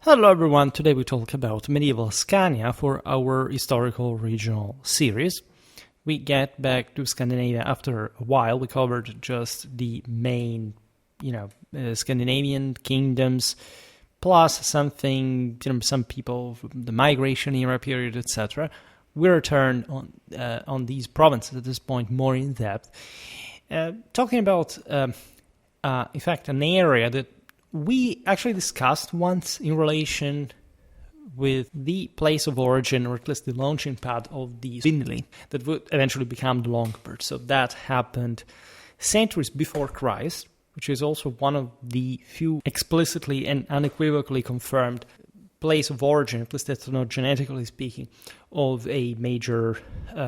Hello everyone, today we talk about medieval Scania for our historical regional series. We get back to Scandinavia after a while. We covered just the main, Scandinavian kingdoms, plus something, some people from the migration era period, etc. We return on these provinces at this point more in depth, talking about, in fact, an area that we actually discussed once in relation with the place of origin, or at least the launching pad of the Swindling that would eventually become the Longobard. So that happened centuries before Christ, which is also one of the few explicitly and unequivocally confirmed place of origin, at least that's not genetically speaking, of a major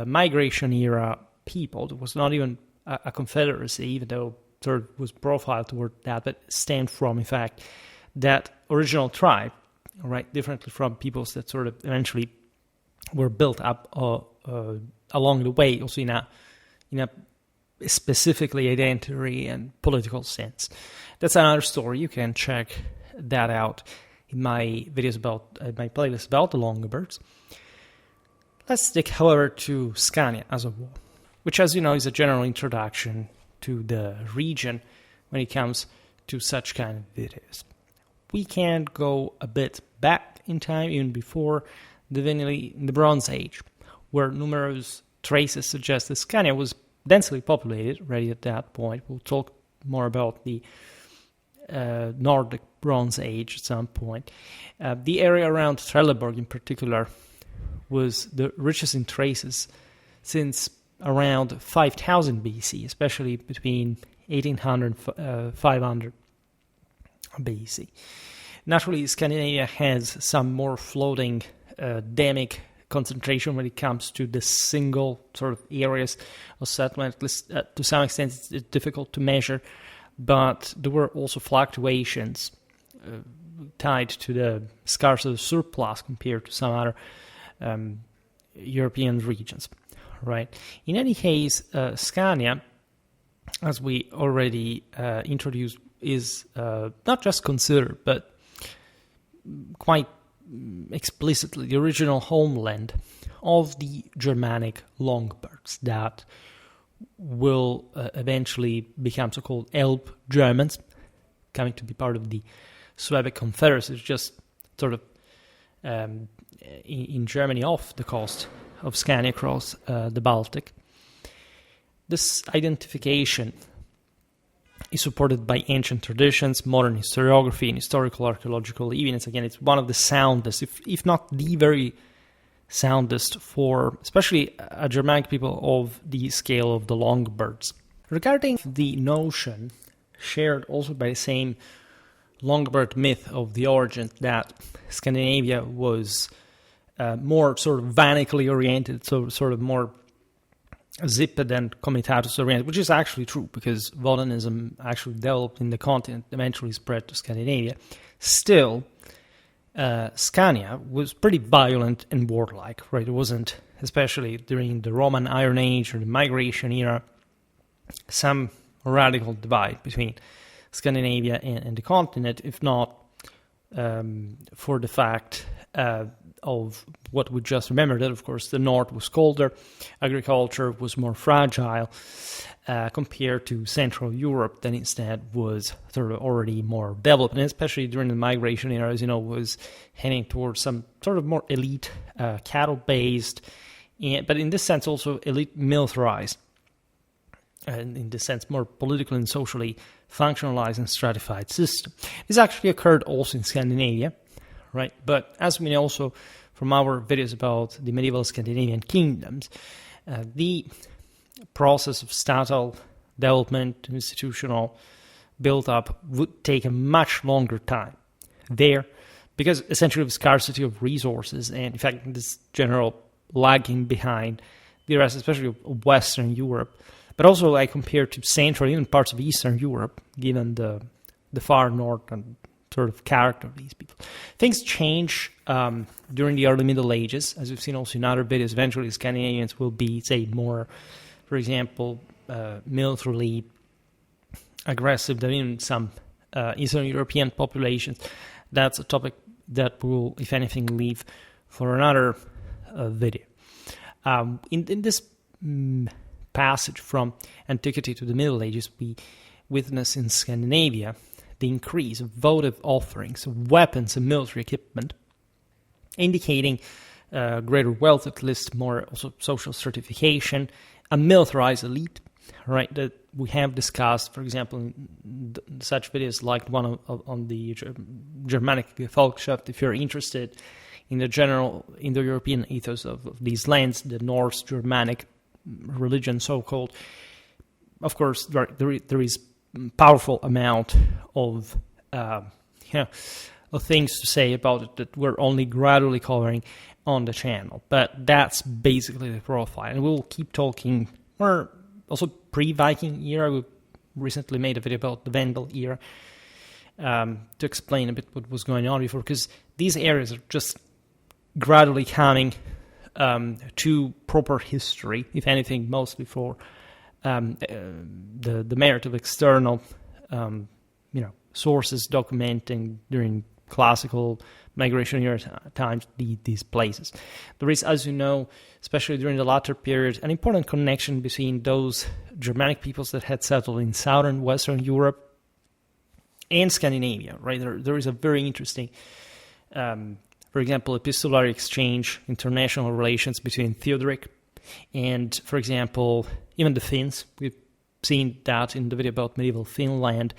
migration era people. It was not even a confederacy, even though third was profiled toward that, but stemmed from, in fact, that original tribe, right? Differently from peoples that sort of eventually were built up along the way, also in a specifically identity and political sense. That's another story. You can check that out in my videos about my playlist about the Longobards. Let's stick, however, to Scania as a whole, which, as you know, is a general introduction to the region when it comes to such kind of videos. We can go a bit back in time, even before the Bronze Age, where numerous traces suggest that Scania was densely populated already at that point. We'll talk more about the Nordic Bronze Age at some point. The area around Trelleborg in particular was the richest in traces since around 5000 BC, especially between 1800 and 500 BC. Naturally, Scandinavia has some more floating demic concentration when it comes to the single sort of areas of settlement. At least to some extent, it's difficult to measure, but there were also fluctuations tied to the scarcity of surplus compared to some other European regions. Right. In any case, Scania, as we already introduced, is not just considered, but quite explicitly the original homeland of the Germanic Longobards that will eventually become so-called Elbe Germans, coming to be part of the Slavic Confederacy, just sort of in Germany off the coast of Scania across the Baltic. This identification is supported by ancient traditions, modern historiography, and historical archaeological evidence. Again, it's one of the soundest, if not the very soundest, for especially a Germanic people of the scale of the Longobards. Regarding the notion, shared also by the same Longobard myth of the origin, that Scandinavia was more sort of vanically oriented, so sort of more zipped and comitatus oriented, which is actually true because Wodanism actually developed in the continent, eventually spread to Scandinavia. Still, Scania was pretty violent and warlike, right? It wasn't, especially during the Roman Iron Age or the migration era, some radical divide between Scandinavia and the continent, if not for the fact of what we just remembered, that of course the north was colder, agriculture was more fragile compared to Central Europe, that instead was sort of already more developed, and especially during the migration era, as you know, was heading towards some sort of more elite cattle-based, but in this sense also elite militarized, and in this sense more politically and socially functionalized and stratified system. This actually occurred also in Scandinavia, right? But as we know also from our videos about the medieval Scandinavian kingdoms, the process of statal development, institutional build-up would take a much longer time there, because essentially of scarcity of resources and, in fact, this general lagging behind the rest, especially of Western Europe. But also, I compare to Central, even parts of Eastern Europe, given the far north and sort of character of these people. Things change during the early Middle Ages, as we've seen also in other videos. Eventually, Scandinavians will be, say, more, for example, militarily aggressive than in some Eastern European populations. That's a topic that will, if anything, leave for another video. In this passage from antiquity to the Middle Ages, we witness in Scandinavia the increase of votive offerings of weapons and military equipment, indicating greater wealth, at least more also social stratification, a militarized elite, right, that we have discussed, for example, in such videos like one on the Germanic Gefolgschaft. If you're interested in the general Indo-European ethos of these lands, the Norse Germanic religion, so-called, of course, there is powerful amount of of things to say about it that we're only gradually covering on the channel. But that's basically the profile, and we'll keep talking more. Also, pre-Viking era, we recently made a video about the Vendel era to explain a bit what was going on before, because these areas are just gradually coming to proper history, if anything, mostly for the merit of external, sources documenting during classical migration era times these places. There is, as you know, especially during the latter period, an important connection between those Germanic peoples that had settled in southern Western Europe and Scandinavia, right? There is a very interesting, for example, epistolary exchange, international relations between Theodoric and, for example, even the Finns. We've seen that in the video about medieval Finland.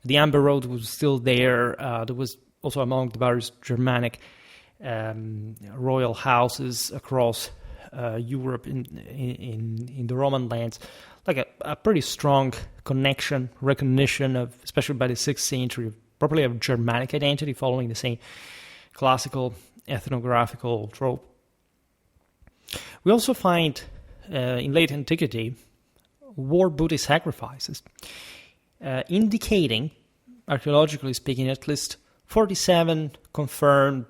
The Amber Road was still there. There was also among the various Germanic royal houses across Europe in the Roman lands, like a pretty strong connection, recognition of, especially by the 6th century, probably of Germanic identity following the same classical ethnographical trope. We also find in late antiquity war booty sacrifices, indicating, archaeologically speaking, at least 47 confirmed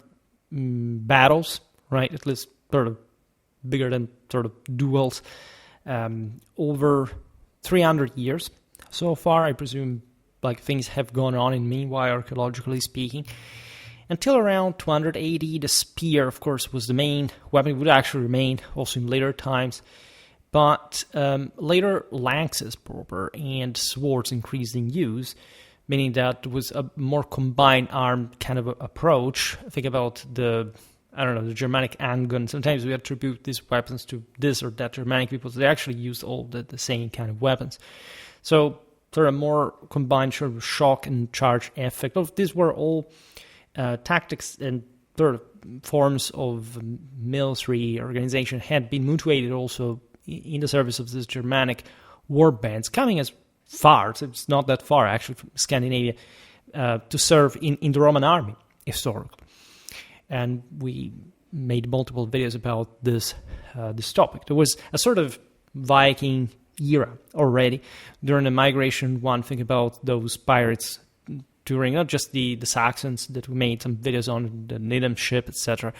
battles, right? At least sort of bigger than sort of duels, over 300 years so far. I presume like things have gone on in meanwhile, archaeologically speaking. Until around 200 AD, the spear, of course, was the main weapon. It would actually remain also in later times. But later lances proper and swords increased in use, meaning that there was a more combined arm kind of approach. Think about the Germanic handgun. Sometimes we attribute these weapons to this or that Germanic people. So they actually used all the same kind of weapons. So sort of more combined sort of shock and charge effect. These were all tactics and sort of forms of military organization had been mutated also in the service of this Germanic war bands, coming as far, so it's not that far actually from Scandinavia, to serve in the Roman army historically. And we made multiple videos about this topic. There was a sort of Viking era already during the migration. One thing about those pirates during not just the Saxons that we made some videos on, the Needham ship, etc.,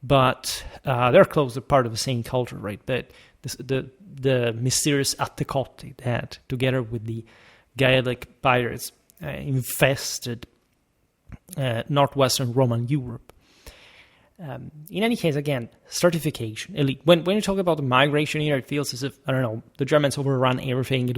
but they're close, part of the same culture, right? But the mysterious Atticotti that, together with the Gaelic pirates, infested northwestern Roman Europe. In any case, again, stratification, elite. When you talk about the migration here, it feels as if, the Germans overrun everything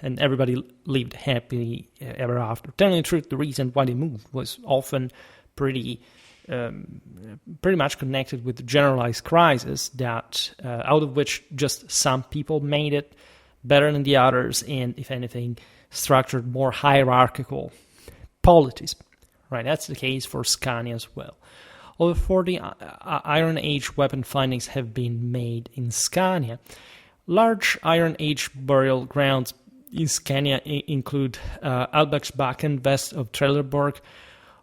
and everybody lived happily ever after. Telling the truth, the reason why they moved was often pretty much connected with generalized crisis that out of which just some people made it better than the others, and if anything, structured more hierarchical polities. Right, that's the case for Scania as well. Over 40 Iron Age weapon findings have been made in Scania. Large Iron Age burial grounds in Scania include Albachsbacken, west of Trelleborg,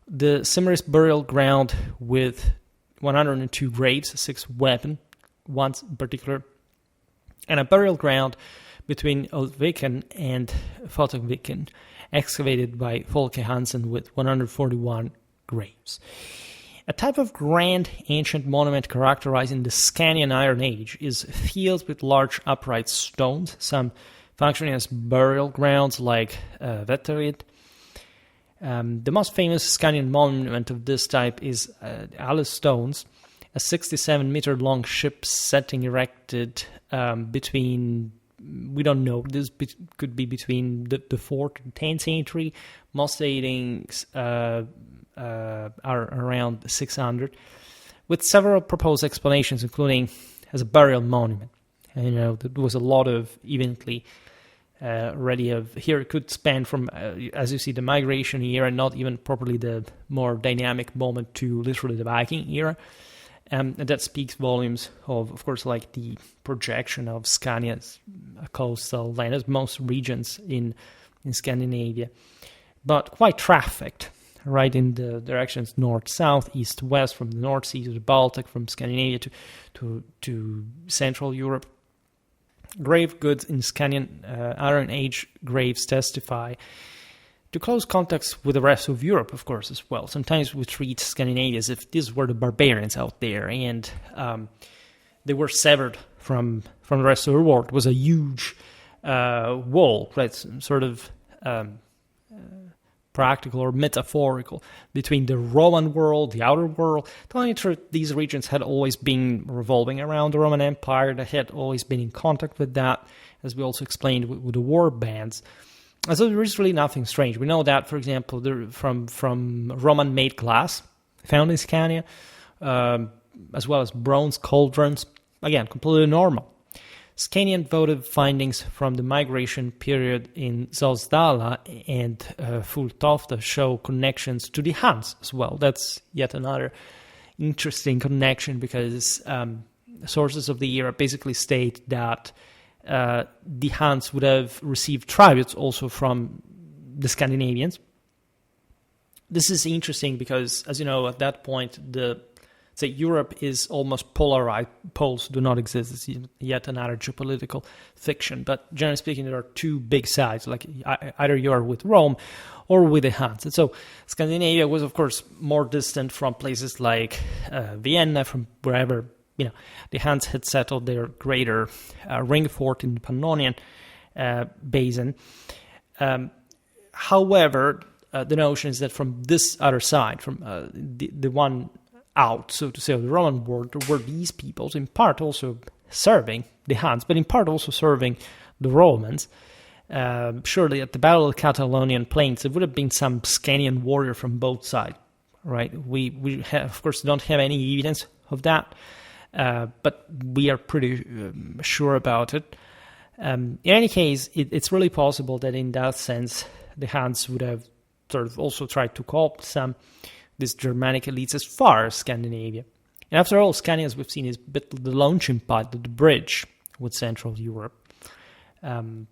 the Simris burial ground with 102 graves, 6 weapon, one in particular, and a burial ground between Oldviken and Fotokviken, excavated by Folke Hansen with 141 graves. A type of grand ancient monument characterizing the Scanian Iron Age is fields with large upright stones, some functioning as burial grounds like Vetterid, The most famous Scanian monument of this type is Alice Stones, a 67-meter-long ship setting erected between, we don't know, this could be between the 4th and 10th century. Most datings are around 600, with several proposed explanations, including as a burial monument. And, there was a lot of eventually already of here it could span from, as you see, the migration era, not even properly the more dynamic moment, to literally the Viking era. And that speaks volumes of course, like the projection of Scania's coastal land, as most regions in Scandinavia, but quite trafficked, right, in the directions north-south, east-west, from the North Sea to the Baltic, from Scandinavia to Central Europe. Grave goods in Scanian Iron Age graves testify to close contacts with the rest of Europe, of course, as well. Sometimes we treat Scandinavia as if these were the barbarians out there, and they were severed from the rest of the world. It was a huge wall, right, sort of practical or metaphorical, between the Roman world, the outer world. Telling the truth, these regions had always been revolving around the Roman Empire. They had always been in contact with that, as we also explained with the war bands. And so there is really nothing strange. We know that, for example, from Roman-made glass found in Scania, as well as bronze cauldrons, again, completely normal. Scanian votive findings from the migration period in Zolsdala and Fulltofta show connections to the Huns as well. That's yet another interesting connection, because sources of the era basically state that the Huns would have received tributes also from the Scandinavians. This is interesting because, as you know, at that point, Europe is almost polarized. Poles do not exist. It's yet another geopolitical fiction. But generally speaking, there are two big sides. Like either you are with Rome or with the Huns. And so Scandinavia was, of course, more distant from places like Vienna, from wherever the Huns had settled their greater ring fort in the Pannonian basin. However, the notion is that from this other side, from the one out, so to say, of the Roman world, there were these peoples, in part also serving the Huns, but in part also serving the Romans. Surely at the Battle of the Catalonian Plains, there would have been some Scanian warrior from both sides, right? We have, of course, don't have any evidence of that, but we are pretty sure about it. In any case, it's really possible that in that sense, the Huns would have sort of also tried to co-opt these Germanic elites as far as Scandinavia. And after all, Scania, as we've seen, is a bit the launching pad, the bridge with Central Europe. Many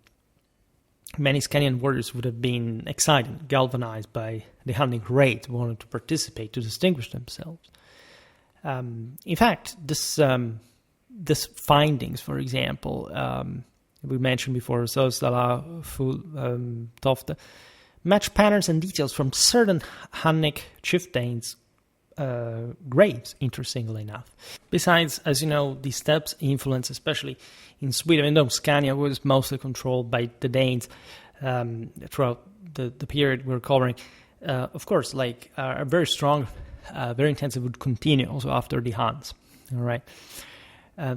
Scanian warriors would have been excited, galvanized by the hunting raid, wanted to participate, to distinguish themselves. In fact, this findings, for example, we mentioned before, Zolsdala, Fulltofta, match patterns and details from certain Hunnic chieftains' graves, interestingly enough. Besides, as you know, the steppes influence, especially in Sweden, even though Scania was mostly controlled by the Danes throughout the period we're covering, of course, like a very strong, very intensive would continue also after the Huns. All right.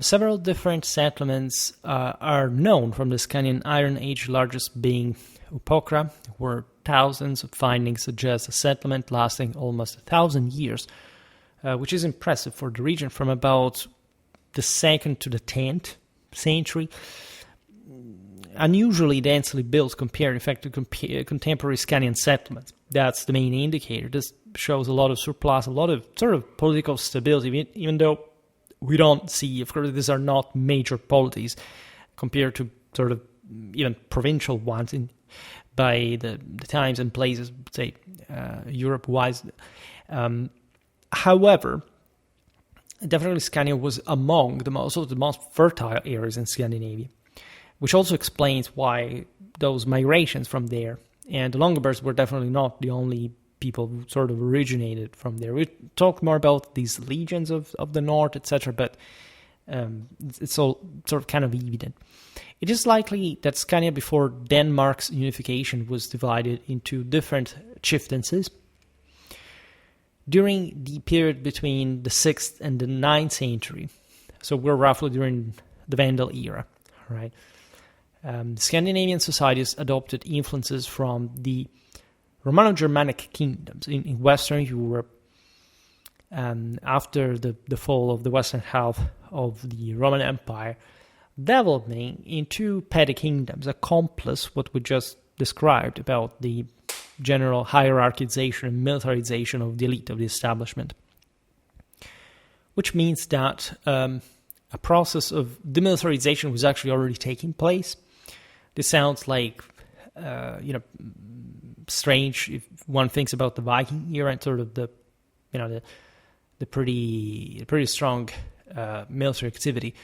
Several different settlements are known from the Scanian Iron Age, largest being Upokra, where thousands of findings suggest a settlement lasting almost 1,000 years, which is impressive for the region from about the 2nd to the 10th century. Unusually densely built compared, in fact, to contemporary Scanian settlements. That's the main indicator. This shows a lot of surplus, a lot of sort of political stability, even though we don't see, of course, these are not major polities compared to sort of even provincial ones by the times and places, say, Europe-wise. However, definitely Scania was among the most fertile areas in Scandinavia, which also explains why those migrations from there. And the Longobards were definitely not the only people who sort of originated from there. We talk more about these legions of the north, etc., but It's all sort of kind of evident. It is likely that Scania before Denmark's unification was divided into different chieftaincies. During the period between the 6th and the 9th century, so we're roughly during the Vandal era, right? Scandinavian societies adopted influences from the Romano-Germanic kingdoms in Western Europe after the fall of the western half of the Roman Empire, developing into petty kingdoms, accomplice what we just described about the general hierarchization and militarization of the elite of the establishment. Which means that a process of demilitarization was actually already taking place. This sounds like, strange if one thinks about the Viking era and sort of the pretty strong military activity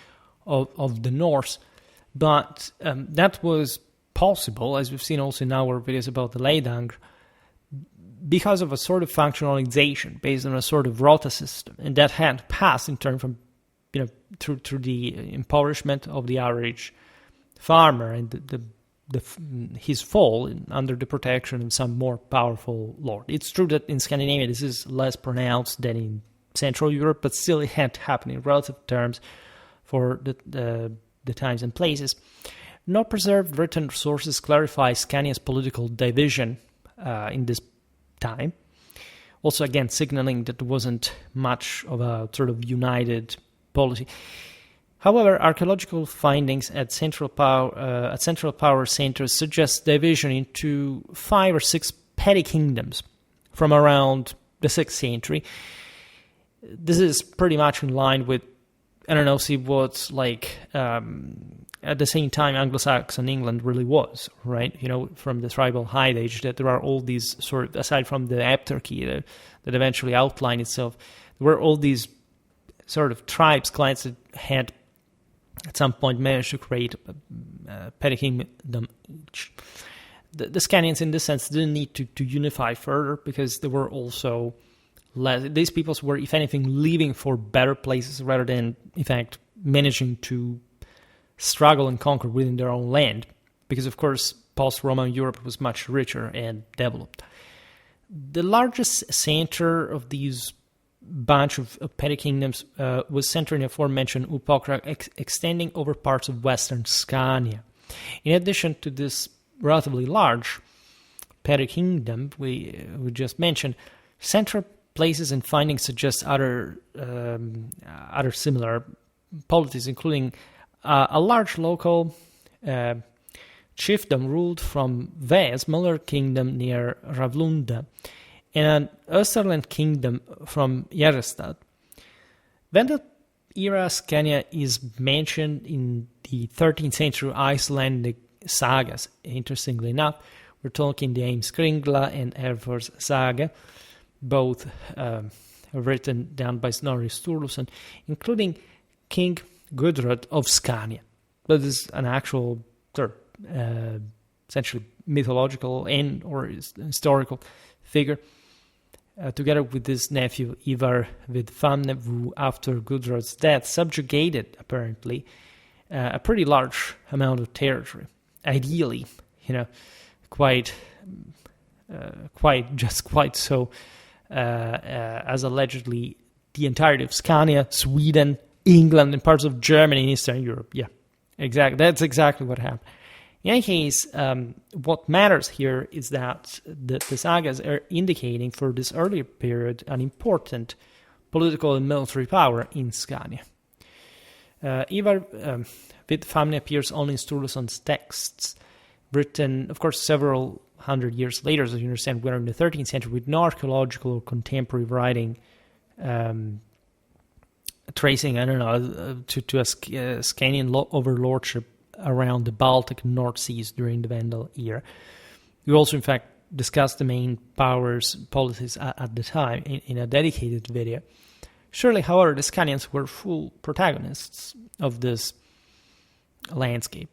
of the Norse, but that was possible, as we've seen also in our videos about the Leidang, because of a sort of functionalization based on a sort of rota system, and that had passed in turn from through the impoverishment of the average farmer and his fall under the protection of some more powerful lord. It's true that in Scandinavia this is less pronounced than in Central Europe, but still it had happened in relative terms for the times and places. No preserved written sources clarify Scania's political division in this time. Also, again, signaling that there wasn't much of a sort of united policy. However, archaeological findings at central power centers suggest division into 5 or 6 petty kingdoms from around the 6th century. This is pretty much in line with, see what's like at the same time Anglo-Saxon England really was, right? From the tribal High Age, that there are all these sort of, aside from the Heptarchy that eventually outlined itself, there were all these sort of tribes, clans that had at some point managed to create a petty kingdom each. The Scanians, in this sense, didn't need to unify further because there were also these peoples were, if anything, leaving for better places rather than, in fact, managing to struggle and conquer within their own land. Because, of course, post-Roman Europe was much richer and developed. The largest center of these bunch of petty kingdoms was centered in the aforementioned Upokra, extending over parts of western Scania. In addition to this relatively large petty kingdom we just mentioned, central places and findings suggest other similar polities, including a large local chiefdom ruled from Ve, a smaller kingdom near Ravlunda, and an Österland kingdom from Järrestad. Vandal era Scania is mentioned in the 13th century Icelandic sagas. Interestingly enough, we're talking the Heimskringla and Herfor's saga, both written down by Snorri Sturluson, including King Gudrod of Scania. That is an actual essentially mythological and or historical figure, together with his nephew Ivar Vidfamne, who after Gudrod's death subjugated, apparently, a pretty large amount of territory. Ideally, quite so, as allegedly the entirety of Scania, Sweden, England, and parts of Germany and Eastern Europe. Yeah, exactly. That's exactly what happened. In any case, what matters here is that the sagas are indicating for this earlier period an important political and military power in Scania. Ivar Vidfamne appears only in Sturluson's texts, written, of course, several hundred years later, as you understand, we're in the 13th century, with no archaeological or contemporary writing tracing, to a Scanian overlordship around the Baltic and North Seas during the Vandal era. We also, in fact, discussed the main powers' policies at the time in a dedicated video. Surely, however, the Scanians were full protagonists of this landscape.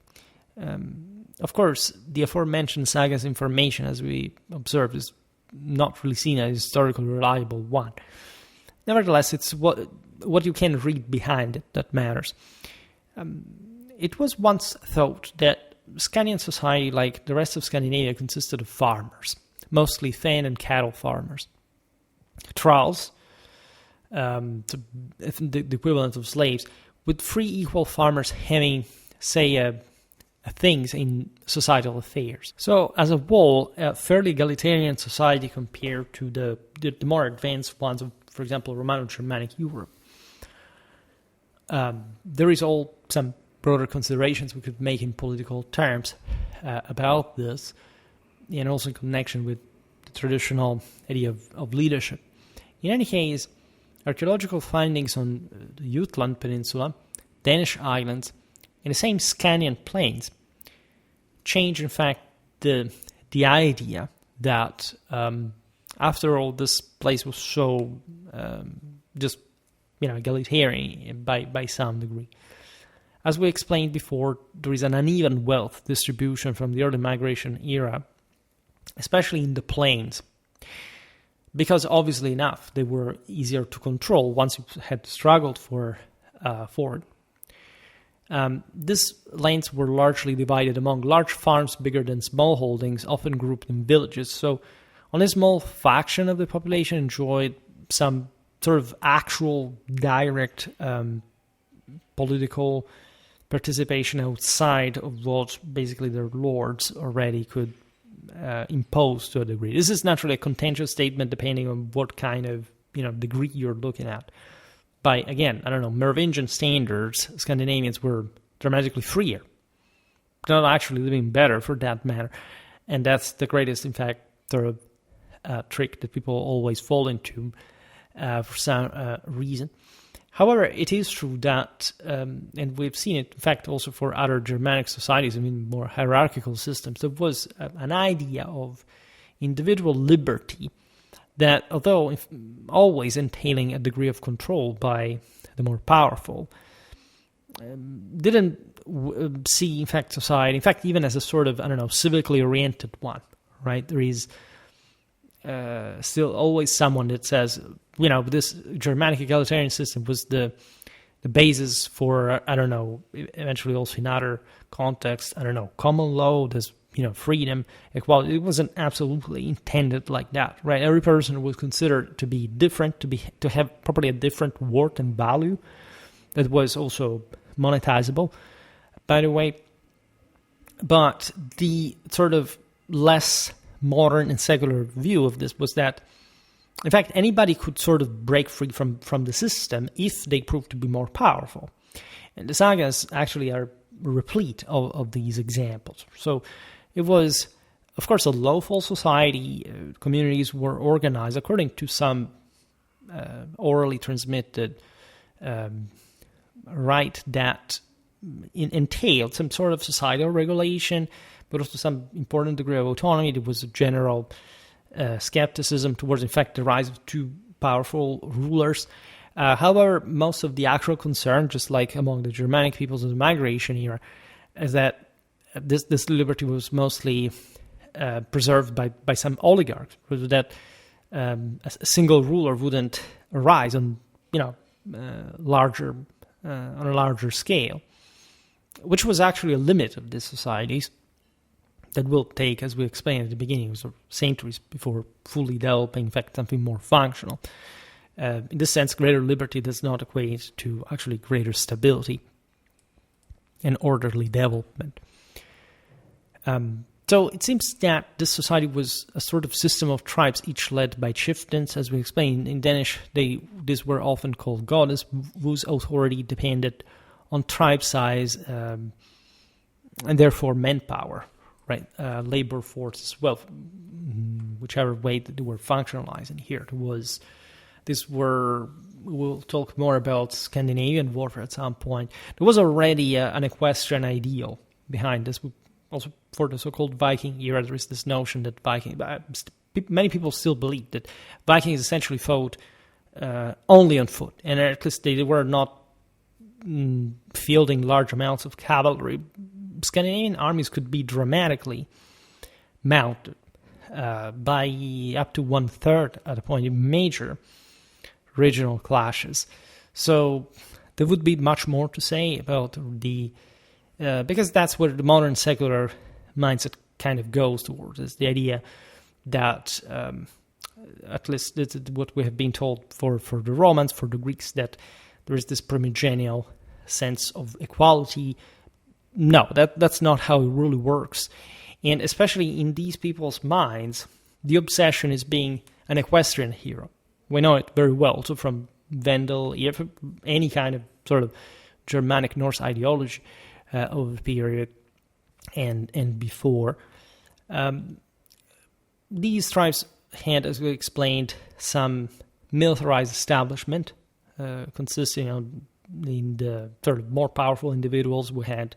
Of course, the aforementioned saga's information, as we observed, is not really seen as a historically reliable one. nevertheless, it's what you can read behind it that matters. It was once thought that Scandinavian society, like the rest of Scandinavia, consisted of farmers, mostly fen and cattle farmers. Thralls, the equivalent of slaves, with 3 equal farmers having, say, things in societal affairs. So, as a whole, a fairly egalitarian society compared to the more advanced ones of, for example, Romano-Germanic Europe. There is all some broader considerations we could make in political terms about this, and also in connection with the traditional idea of leadership. In any case, archaeological findings on the Jutland Peninsula, Danish islands, in the same Scanian plains, change, in fact, the idea that, after all, this place was so egalitarian by some degree. As we explained before, there is an uneven wealth distribution from the early migration era, especially in the plains, because obviously enough, they were easier to control once you had struggled for it. These lands were largely divided among large farms bigger than small holdings, often grouped in villages. So only a small faction of the population enjoyed some sort of actual direct political participation outside of what basically their lords already could impose to a degree. This is naturally a contentious statement depending on what kind of degree you're looking at. By, again, Merovingian standards, Scandinavians were dramatically freer. Not actually living better, for that matter. And that's the greatest, in fact, sort of trick that people always fall into for some reason. However, it is true that, and we've seen it, in fact, also for other Germanic societies, more hierarchical systems, there was an idea of individual liberty that, although always entailing a degree of control by the more powerful, didn't see, in fact, society, in fact, even as a sort of, civically oriented one, right? There is still always someone that says, this Germanic egalitarian system was the basis for, eventually also in other contexts, common law, there's, freedom, equality. It wasn't absolutely intended like that, right? Every person was considered to be different, to have probably a different worth and value that was also monetizable, by the way. But the sort of less modern and secular view of this was that, in fact, anybody could sort of break free from the system if they proved to be more powerful. And the sagas actually are replete of these examples. So it was, of course, a lawful society. Communities were organized according to some orally transmitted right that entailed some sort of societal regulation, but also some important degree of autonomy. There was a general skepticism towards, in fact, the rise of too powerful rulers. However, most of the actual concern, just like among the Germanic peoples of the migration era, is that this liberty was mostly preserved by some oligarchs, that a single ruler wouldn't arise on on a larger scale, which was actually a limit of these societies that will take, as we explained at the beginning, sort of centuries before fully developing, in fact, something more functional. In this sense, greater liberty does not equate to actually greater stability and orderly development. So it seems that this society was a sort of system of tribes, each led by chieftains. As we explained, in Danish, these were often called goddess, whose authority depended on tribe size and therefore manpower, right? Labor force as well, whichever way that they were functionalizing here. We'll talk more about Scandinavian warfare at some point. There was already an equestrian ideal behind this. Also, for the so-called Viking era, there is this notion that many people still believe that Vikings essentially fought only on foot, and at least they were not fielding large amounts of cavalry. Scandinavian armies could be dramatically mounted by up to 1/3 at a point in major regional clashes. So there would be much more to say about because that's where the modern secular mindset kind of goes towards, is the idea that, at least this is what we have been told for the Romans, for the Greeks, that there is this primogenial sense of equality. No, that's not how it really works. And especially in these people's minds, the obsession is being an equestrian hero. We know it very well, so from Wendel, any kind of sort of Germanic Norse ideology of the period and before. These tribes had, as we explained, some militarized establishment consisting of in the sort of more powerful individuals who had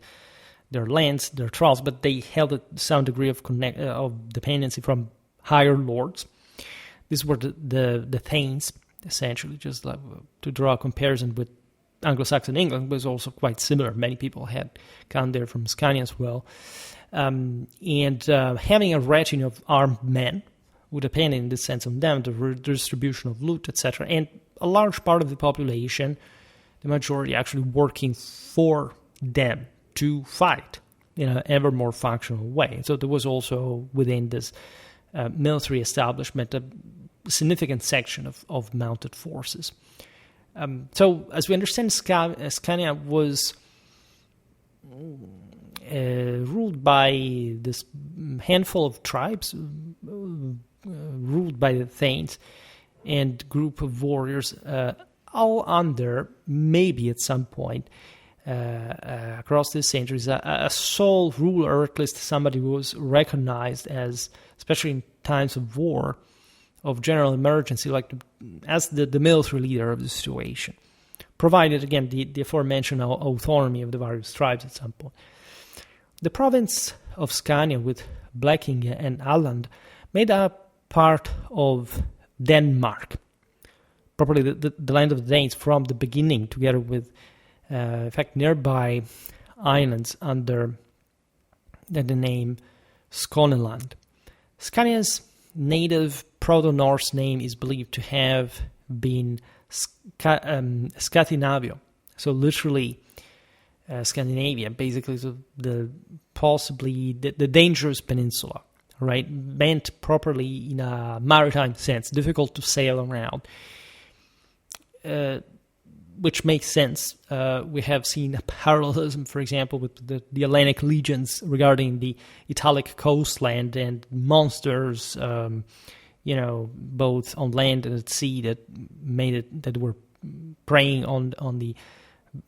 their lands, their thralls, but they held some degree of dependency from higher lords. These were the Thanes, essentially, just like to draw a comparison with Anglo-Saxon England, was also quite similar. Many people had come there from Scania as well. And having a retinue of armed men would depend in this sense on them, the redistribution of loot, etc. And a large part of the population, the majority, actually working for them to fight in an ever more functional way. So there was also within this military establishment a significant section of mounted forces. So as we understand, Scania was ruled by this handful of tribes, ruled by the Thanes and group of warriors, all under, maybe at some point across the centuries, a sole ruler, or at least somebody who was recognized as, especially in times of war, of general emergency, like as the military leader of the situation, provided, again, the aforementioned autonomy of the various tribes at some point. The province of Scania with Blekinge and Halland made up part of Denmark, properly the land of the Danes from the beginning, together with, in fact, nearby islands under the name Skåneland. Scania's native Proto-Norse name is believed to have been Scandinavia, so literally Scandinavia, basically possibly the dangerous peninsula, right? Meant properly in a maritime sense, difficult to sail around, which makes sense. We have seen a parallelism, for example, with the Hellenic legions regarding the Italic coastland and monsters, both on land and at sea that were preying on the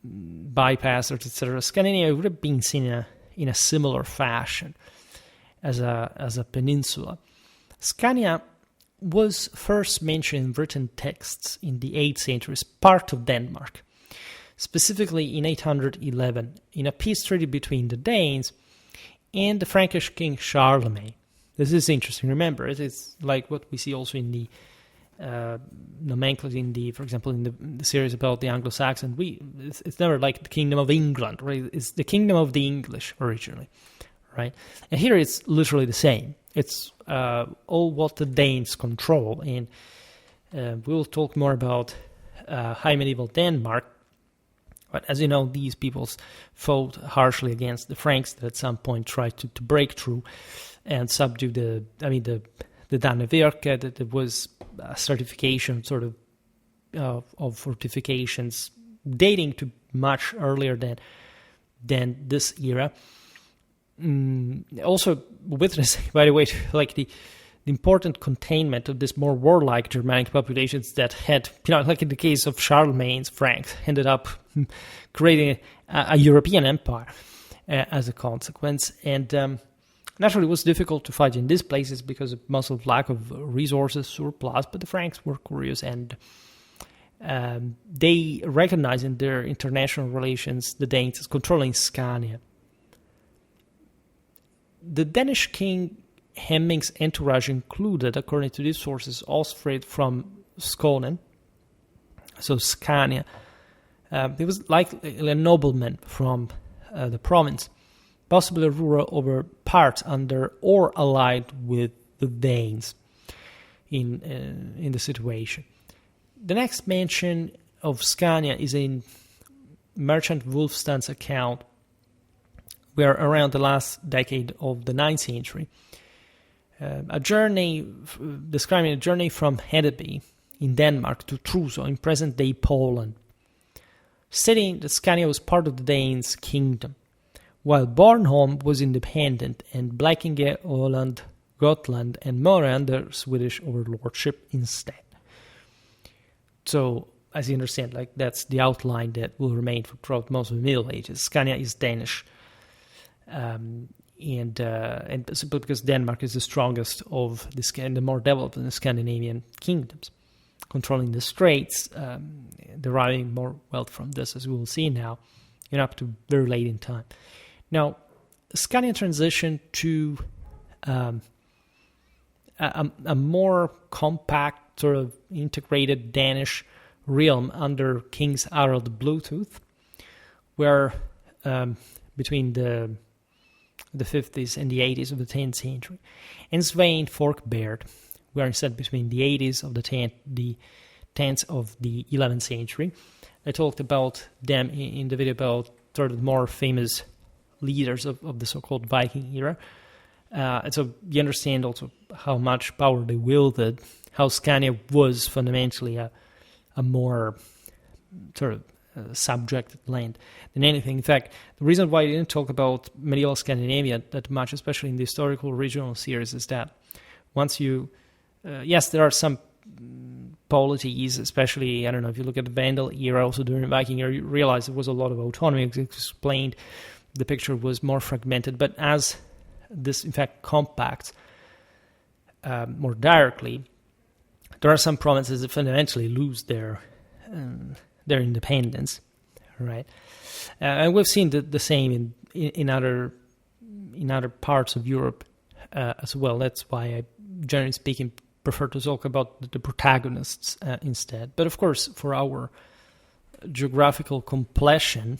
bypassers, etc. Scandinavia would have been seen in a similar fashion as a peninsula. Scania was first mentioned in written texts in the 8th century as part of Denmark, specifically in 811, in a peace treaty between the Danes and the Frankish king Charlemagne. This is interesting. Remember, it is like what we see also in the nomenclature, for example, in the series about the Anglo-Saxon. It's never like the Kingdom of England, right? It's the Kingdom of the English originally, right? And here it's literally the same. It's all what the Danes control, and we'll talk more about high medieval Denmark. But as you know, these peoples fought harshly against the Franks that at some point tried to break through and subdue the Dannevirke. That there was a certification sort of fortifications dating to much earlier than this era. Also witnessing, by the way, like the important containment of this more warlike Germanic populations that had, like in the case of Charlemagne's Franks, ended up creating a European empire as a consequence. And naturally, it was difficult to fight in these places because of massive lack of resources, surplus, but the Franks were curious, and they recognized in their international relations the Danes as controlling Scania. The Danish king Hemming's entourage included, according to these sources, Osfrid from Skåne, so Scania. He was likely a nobleman from the province, possibly a ruler over parts under or allied with the Danes in the situation. The next mention of Scania is in Merchant Wulfstan's account, where around the last decade of the 9th century, describing a journey from Hedeby in Denmark to Truso in present-day Poland, stating that Scania was part of the Danes' kingdom, while Bornholm was independent and Blekinge, Åland, Gotland, and Møre under Swedish overlordship instead. So, as you understand, like that's the outline that will remain throughout most of the Middle Ages. Scania is Danish, and simply because Denmark is the strongest of the more developed of the Scandinavian kingdoms, controlling the straits, deriving more wealth from this, as we will see now, up to very late in time. Now, Scania transitioned to a more compact, sort of integrated Danish realm under King Harald Bluetooth, where between the 50s and the 80s of the 10th century, and Svein Forkbeard, where instead between the 80s of the 10th of the 11th century. I talked about them in the video about sort of the more famous leaders of the so-called Viking era. And so you understand also how much power they wielded, how Scania was fundamentally a more sort of subjected land than anything. In fact, the reason why I didn't talk about medieval Scandinavia that much, especially in the historical regional series, is that once you, yes, there are some polities, especially, I don't know, if you look at the Vandal era, also during the Viking era, you realize there was a lot of autonomy. As explained, the picture was more fragmented, but as this, in fact, compacts more directly, there are some provinces that fundamentally lose their independence, right? And we've seen the same in other parts of Europe as well. That's why I, generally speaking, prefer to talk about the protagonists instead. But of course, for our geographical completion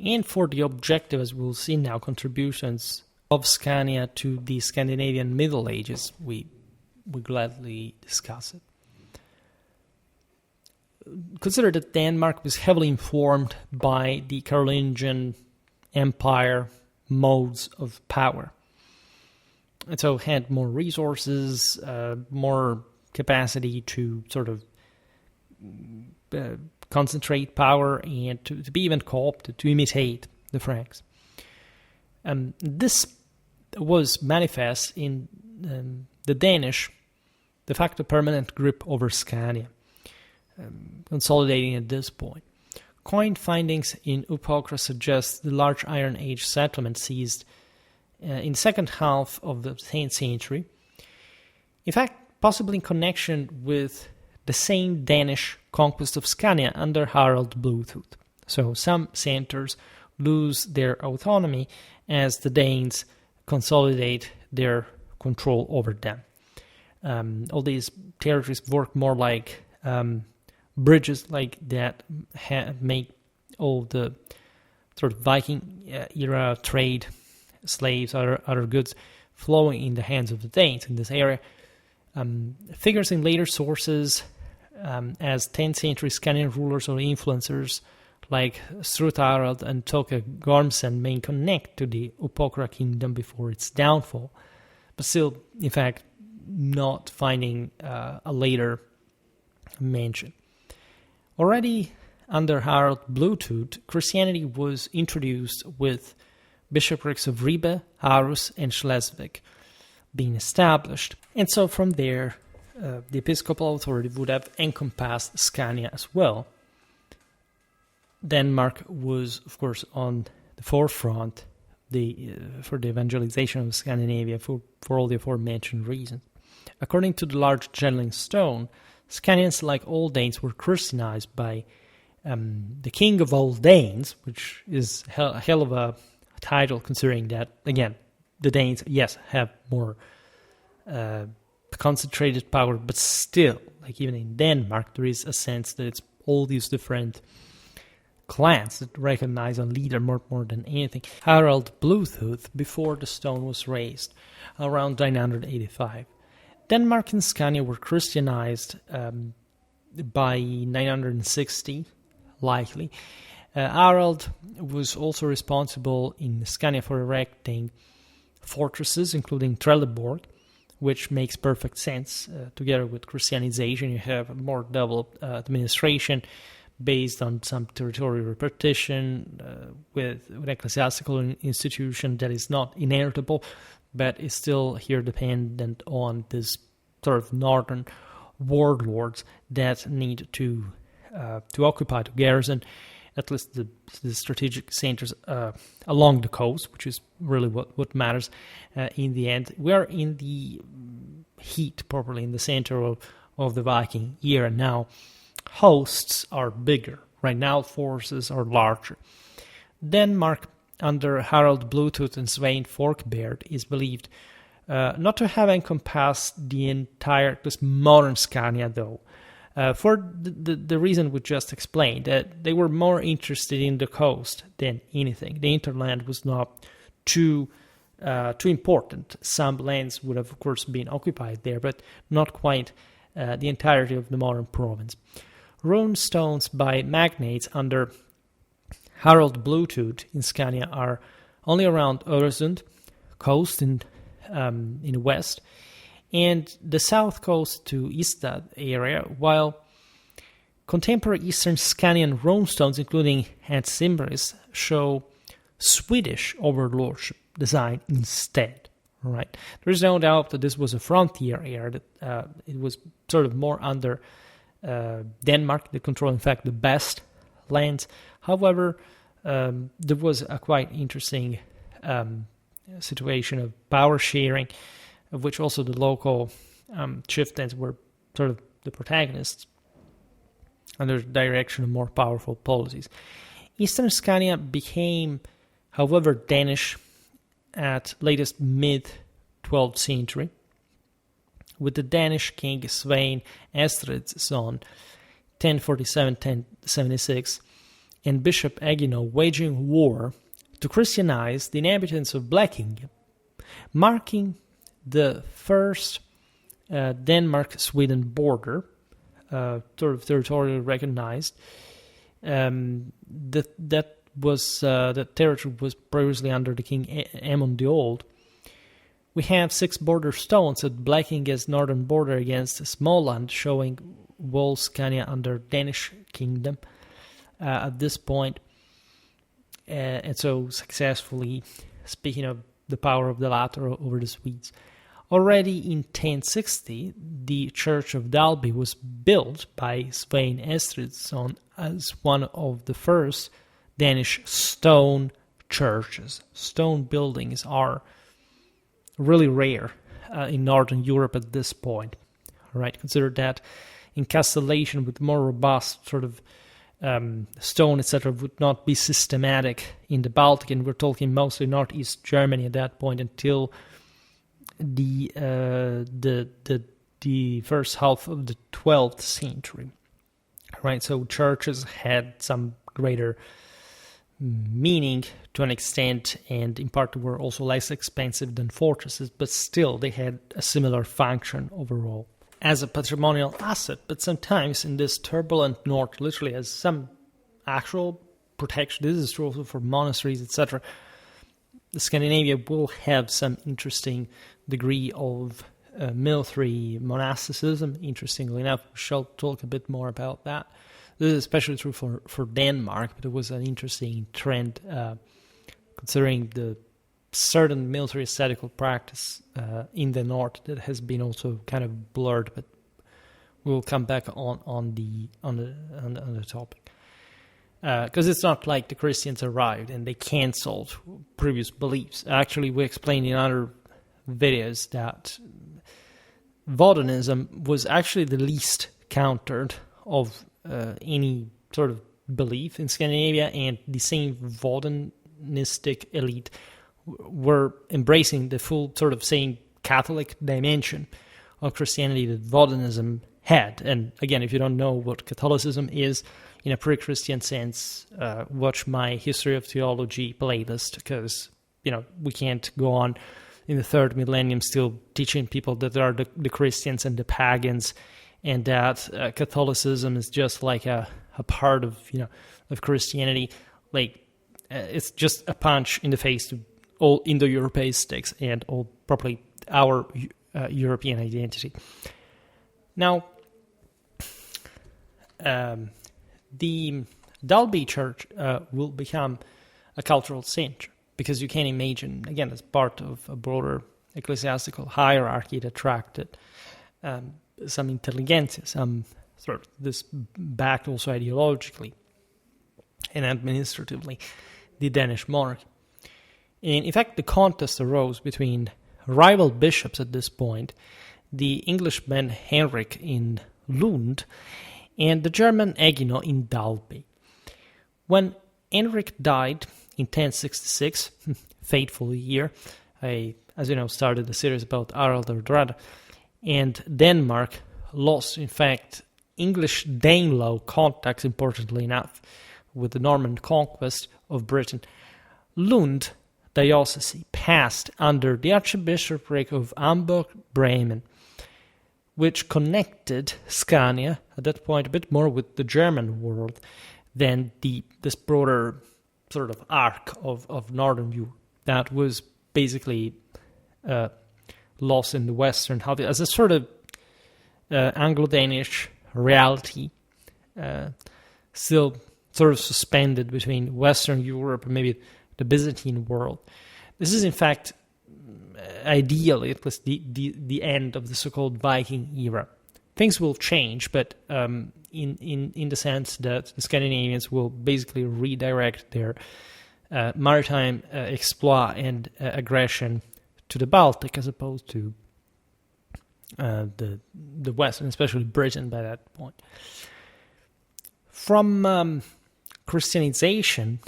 and for the objective, as we'll see now, contributions of Scania to the Scandinavian Middle Ages, we gladly discuss it. Consider that Denmark was heavily informed by the Carolingian Empire modes of power. And so had more resources, more capacity to sort of concentrate power and to be even co-opted, to imitate the Franks. This was manifest in the Danish de facto permanent grip over Scania, consolidating at this point. Coin findings in Upokra suggest the large Iron Age settlement seized in the second half of the 10th century. In fact, possibly in connection with the same Danish conquest of Scania under Harald Bluetooth. So some centers lose their autonomy as the Danes consolidate their control over them. All these territories work more like bridges like that make all the sort of Viking era trade, slaves, other goods flowing in the hands of the Danes in this area. Figures in later sources as 10th century Scandinavian rulers or influencers like Strut-Harald and Toke Gormsen may connect to the Upokra kingdom before its downfall, but still, in fact, not finding a later mention. Already under Harald Bluetooth, Christianity was introduced with bishoprics of Ribe, Aarhus, and Schleswig being established. And so from there, the episcopal authority would have encompassed Scania as well. Denmark was, of course, on the forefront for the evangelization of Scandinavia for all the aforementioned reasons. According to the large Jelling stone, Scanians, like all Danes, were Christianized by the king of all Danes, which is a hell of a title considering that, again, the Danes, yes, have more concentrated power, but still, like even in Denmark, there is a sense that it's all these different clans that recognize a leader more than anything. Harald Bluetooth, before the stone was raised, around 985. Denmark and Scania were Christianized by 960, likely. Harald was also responsible in Scania for erecting fortresses, including Trelleborg, which makes perfect sense. Together with Christianization, you have a more developed administration based on some territorial repartition, with an ecclesiastical institution that is not inheritable, but is still here dependent on this sort of northern warlords that need to occupy, to garrison at least the strategic centers along the coast, which is really what matters in the end. We are in the heat, properly in the center of the Viking era now. Hosts are bigger. Right now, forces are larger. Denmark, under Harald Bluetooth and Svein Forkbeard, is believed not to have encompassed the entire, this modern Scania, though. For the reason we just explained, that they were more interested in the coast than anything. The hinterland was not too important. Some lands would have, of course, been occupied there, but not quite the entirety of the modern province. Rune stones by magnates under Harald Bluetooth in Scania are only around Öresund coast in the west, and the south coast to Ystad area, while contemporary Eastern Scanian rune stones, including Hantzimbris, show Swedish overlordship design instead. Right? There is no doubt that this was a frontier area, that it was sort of more under Denmark, that controlled, in fact, the best lands. However, there was a quite interesting situation of power sharing, of which also the local chieftains were sort of the protagonists under the direction of more powerful policies. Eastern Scania became, however, Danish at latest mid-12th century, with the Danish king Svein Estridsson, 1047-1076, and Bishop Egino waging war to Christianize the inhabitants of Blekinge, marking the first Denmark-Sweden border, sort of territorially recognized. That territory was previously under the king Aemon the Old. We have 6 border stones at Blekinge's northern border against Småland, showing whole Scania under Danish kingdom at this point. And so successfully, speaking of the power of the latter over the Swedes. Already in 1060, the church of Dalby was built by Svein Estridsson as one of the first Danish stone churches. Stone buildings are really rare in Northern Europe at this point. Right? Consider that in castellation with more robust sort of stone, etc., would not be systematic in the Baltic, and we're talking mostly northeast Germany at that point until the first half of the 12th century. Right? So churches had some greater meaning to an extent, and in part were also less expensive than fortresses, but still they had a similar function overall as a patrimonial asset. But sometimes in this turbulent north, literally as some actual protection. This is true also for monasteries, etc. Scandinavia will have some interesting degree of military monasticism. Interestingly enough, we shall talk a bit more about that. This is especially true for Denmark, but it was an interesting trend considering the certain military ascetical practice in the north that has been also kind of blurred, but we'll come back on the topic. Because it's not like the Christians arrived and they cancelled previous beliefs. Actually, we explained in other videos that Wodenism was actually the least countered of any sort of belief in Scandinavia, and the same Wodenistic elite were embracing the full sort of same Catholic dimension of Christianity that Wodenism had. And again, if you don't know what Catholicism is in a pre-Christian sense, watch my History of Theology playlist, because we can't go on in the third millennium still teaching people that there are the Christians and the pagans, and that Catholicism is just like a part of of Christianity. Like it's just a punch in the face to all Indo-Europeistics and all probably our European identity. Now, the Dalby Church will become a cultural center, because you can imagine, again, as part of a broader ecclesiastical hierarchy that attracted some intelligentsia, some sort of this backed also ideologically and administratively the Danish monarchy. And in fact, the contest arose between rival bishops at this point, the Englishman Henrik in Lund and the German Egino in Dalby. When Henrik died in 1066, fateful year, I, as you know, started a series about Harald Hardrada, and Denmark lost, in fact, English Danelaw contacts, importantly enough, with the Norman conquest of Britain. Lund diocese passed under the Archbishopric of Hamburg-Bremen, which connected Scania, at that point a bit more with the German world than this broader sort of arc of Northern Europe that was basically lost in the Western half as a sort of Anglo-Danish reality, still sort of suspended between Western Europe and maybe the Byzantine world. This is, in fact, ideally, it was the end of the so-called Viking era. Things will change, but in the sense that the Scandinavians will basically redirect their maritime exploit and aggression to the Baltic as opposed to the West, and especially Britain by that point. From Christianization,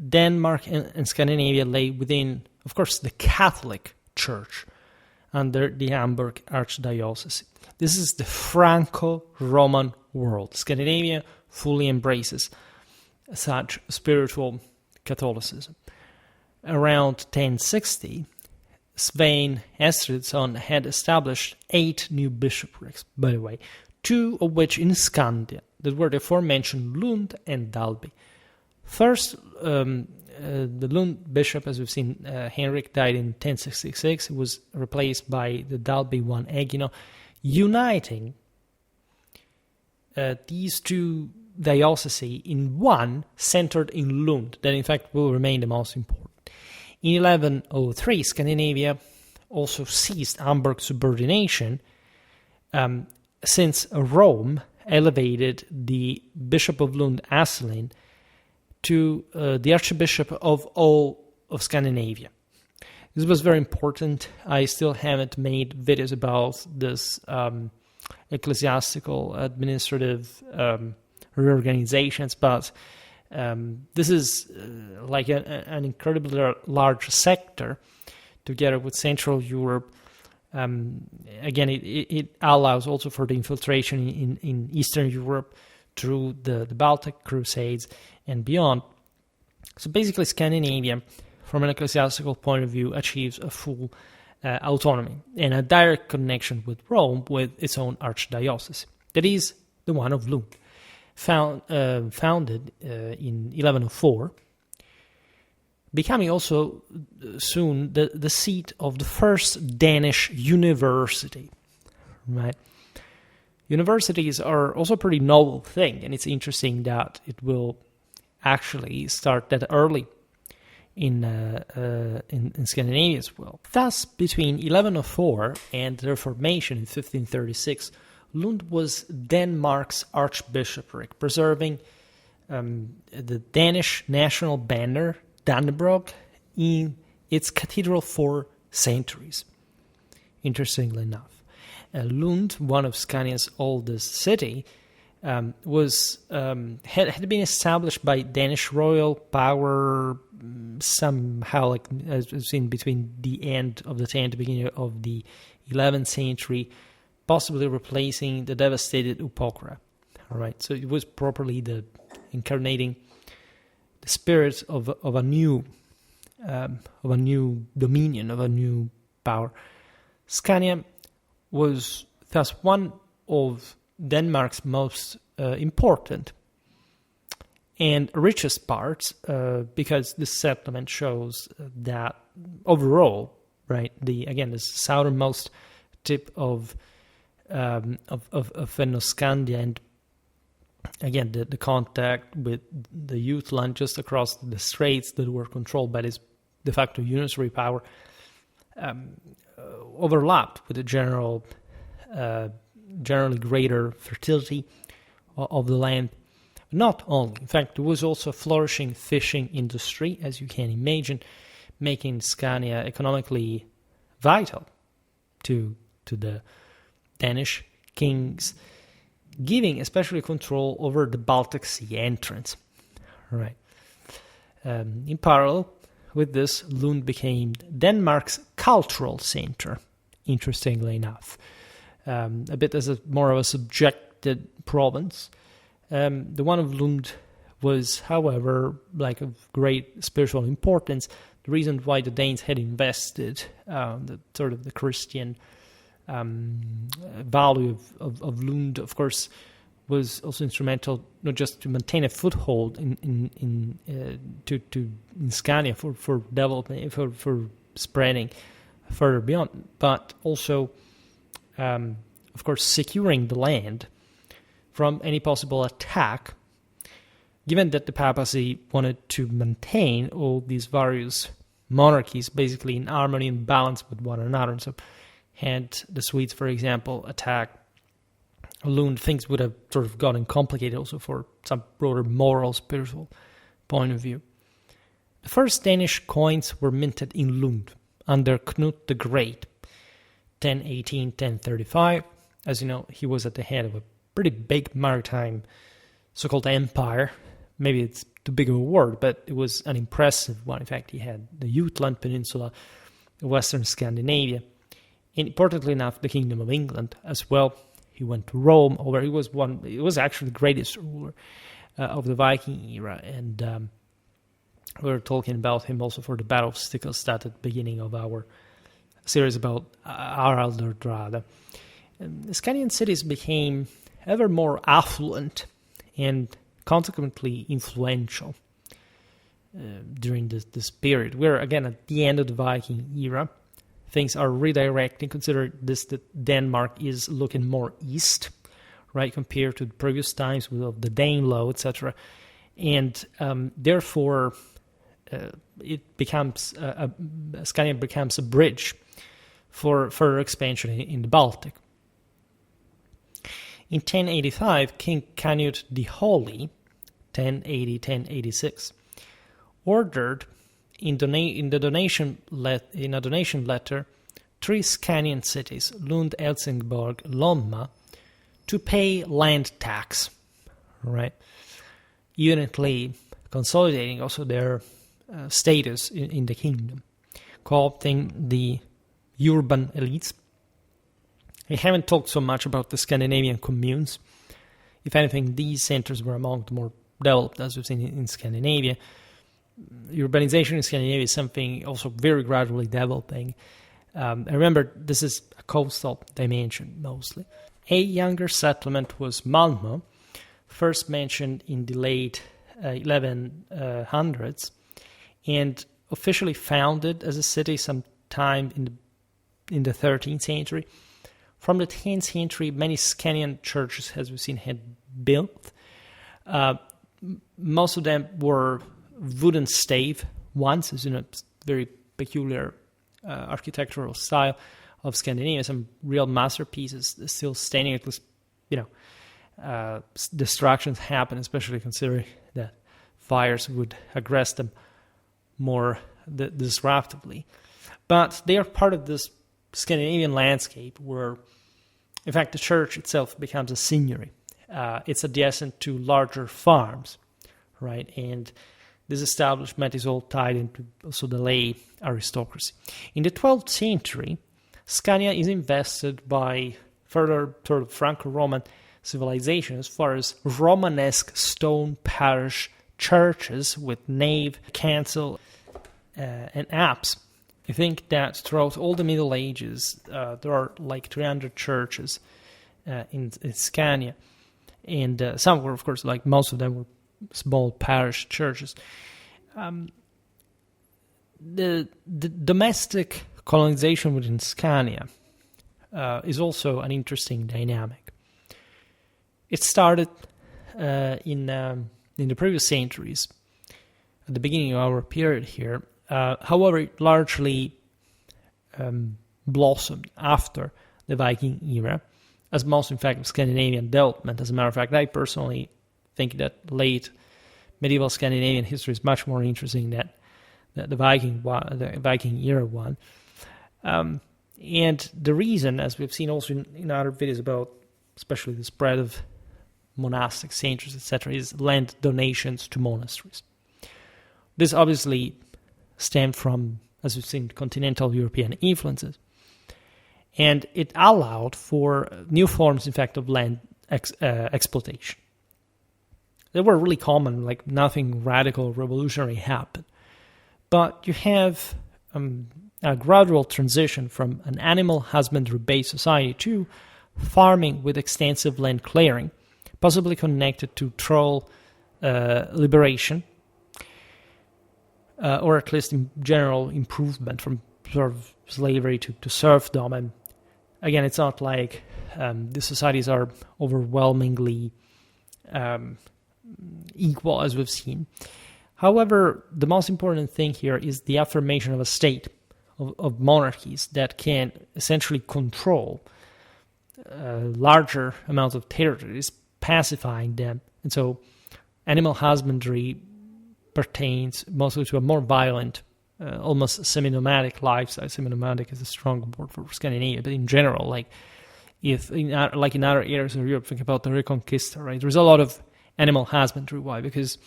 Denmark and Scandinavia lay within, of course, the Catholic Church under the Hamburg Archdiocese. This is the Franco-Roman world. Scandinavia fully embraces such spiritual Catholicism. Around 1060, Svein Estridsson had established 8 new bishoprics, by the way, 2 of which in Scandia, that were the aforementioned Lund and Dalby. First, the Lund bishop, as we've seen, Henrik, died in 1066. He was replaced by the Dalby one, Egino, uniting these 2 dioceses in one centered in Lund, that in fact will remain the most important. In 1103, Scandinavia also ceased Hamburg's subordination since Rome elevated the Bishop of Lund, Asselin, to the Archbishop of all of Scandinavia. This was very important. I still haven't made videos about this ecclesiastical administrative reorganizations, but this is like an incredibly large sector together with Central Europe. Again, it allows also for the infiltration in Eastern Europe through the Baltic Crusades and beyond. So basically, Scandinavia, from an ecclesiastical point of view, achieves a full autonomy and a direct connection with Rome, with its own archdiocese. That is the one of Lund, founded in 1104, becoming also soon the seat of the first Danish university, right? Universities are also a pretty novel thing, and it's interesting that it will actually start that early in Scandinavia as well. Thus, between 1104 and the Reformation in 1536, Lund was Denmark's archbishopric, preserving the Danish national banner, Dannebrog, in its cathedral for centuries. Interestingly enough, Lund, one of Scania's oldest city, had been established by Danish royal power somehow, like as we've seen, between the end of the 10th, beginning of the 11th century, possibly replacing the devastated Upokra. All right, so it was properly incarnating the spirit of a new dominion, of a new power. Scania was thus one of Denmark's most important and richest parts, because this settlement shows that overall, right, the southernmost tip of Fennoscandia, and again the contact with the Jutland just across the straits that were controlled by this de facto unitary power, overlapped with the generally greater fertility of the land. Not only, in fact, there was also a flourishing fishing industry, as you can imagine, making Scania economically vital to the Danish kings, giving especially control over the Baltic Sea entrance. Right. In parallel with this, Lund became Denmark's cultural center, interestingly enough. A bit as more of a subjected province. The one of Lund was, however, like of great spiritual importance. The reason why the Danes had invested the Christian value of Lund, of course, was also instrumental not just to maintain a foothold in Scania for development, for spreading further beyond, but also, of course, securing the land from any possible attack, given that the papacy wanted to maintain all these various monarchies basically in harmony and balance with one another. And so had the Swedes, for example, attacked Lund, things would have sort of gotten complicated also for some broader moral, spiritual point of view. The first Danish coins were minted in Lund under Knut the Great, 1018-1035. As you know, he was at the head of a pretty big maritime so-called empire. Maybe it's too big of a word, but it was an impressive one. In fact, he had the Jutland Peninsula, Western Scandinavia, and importantly enough, the Kingdom of England as well. He went to Rome, where he was actually the greatest ruler of the Viking era, and we were talking about him also for the Battle of Stiklestad at the beginning of our series about Haraldrdrade. The Scandinavian cities became ever more affluent and consequently influential during this period. We're again at the end of the Viking era. Things are redirecting. Consider this, that Denmark is looking more east, right, compared to the previous times with the Danelaw, etc. And therefore, it becomes Scania becomes a bridge for further expansion in the Baltic. In 1085, King Canute the Holy, 1080-1086, ordered in a donation letter 3 Scanian cities, Lund, Helsingborg, Lomma, to pay land tax, right? Unitly consolidating also their status in the kingdom, co-opting the urban elites. We haven't talked so much about the Scandinavian communes. If anything, these centers were among the more developed, as we've seen in Scandinavia. Urbanization in Scandinavia is something also very gradually developing. Remember, this is a coastal dimension mostly. A younger settlement was Malmö, first mentioned in the late 1100s, and officially founded as a city sometime in the 13th century. From the 10th century, many Scanian churches, as we've seen, had built. Most of them were wooden stave ones, as you know, very peculiar architectural style of Scandinavia. Some real masterpieces still standing. At least, destructions happen, especially considering that fires would aggress them more disruptively. But they are part of this Scandinavian landscape where, in fact, the church itself becomes a seigneury. It's adjacent to larger farms, right? And this establishment is all tied into also the lay aristocracy. In the 12th century, Scania is invested by further sort of Franco-Roman civilization as far as Romanesque stone parish churches with nave, chancel, and apse. I think that throughout all the Middle Ages, there are like 300 churches in Scania. And some were, of course, like most of them were small parish churches. The domestic colonization within Scania is also an interesting dynamic. It started in the previous centuries, at the beginning of our period here. However, it largely blossomed after the Viking era, as most, in fact, of Scandinavian development. As a matter of fact, I personally think that late medieval Scandinavian history is much more interesting than the Viking era one. And the reason, as we've seen also in other videos about especially the spread of monastic centers, etc., is land donations to monasteries. This obviously stemmed from, as we've seen, continental European influences. And it allowed for new forms, in fact, of land exploitation. They were really common, like nothing radical, revolutionary happened. But you have a gradual transition from an animal husbandry-based society to farming with extensive land clearing, possibly connected to troll liberation, or at least in general improvement from sort of slavery to serfdom. And again, it's not like the societies are overwhelmingly equal, as we've seen. However, the most important thing here is the affirmation of a state, of monarchies that can essentially control larger amounts of territories, pacifying them. And so animal husbandry pertains mostly to a more violent, almost semi-nomadic lifestyle. Semi-nomadic is a strong word for Scandinavia, but in general, like in other areas of Europe, think about the Reconquista, right? There's a lot of animal husbandry. Why? Because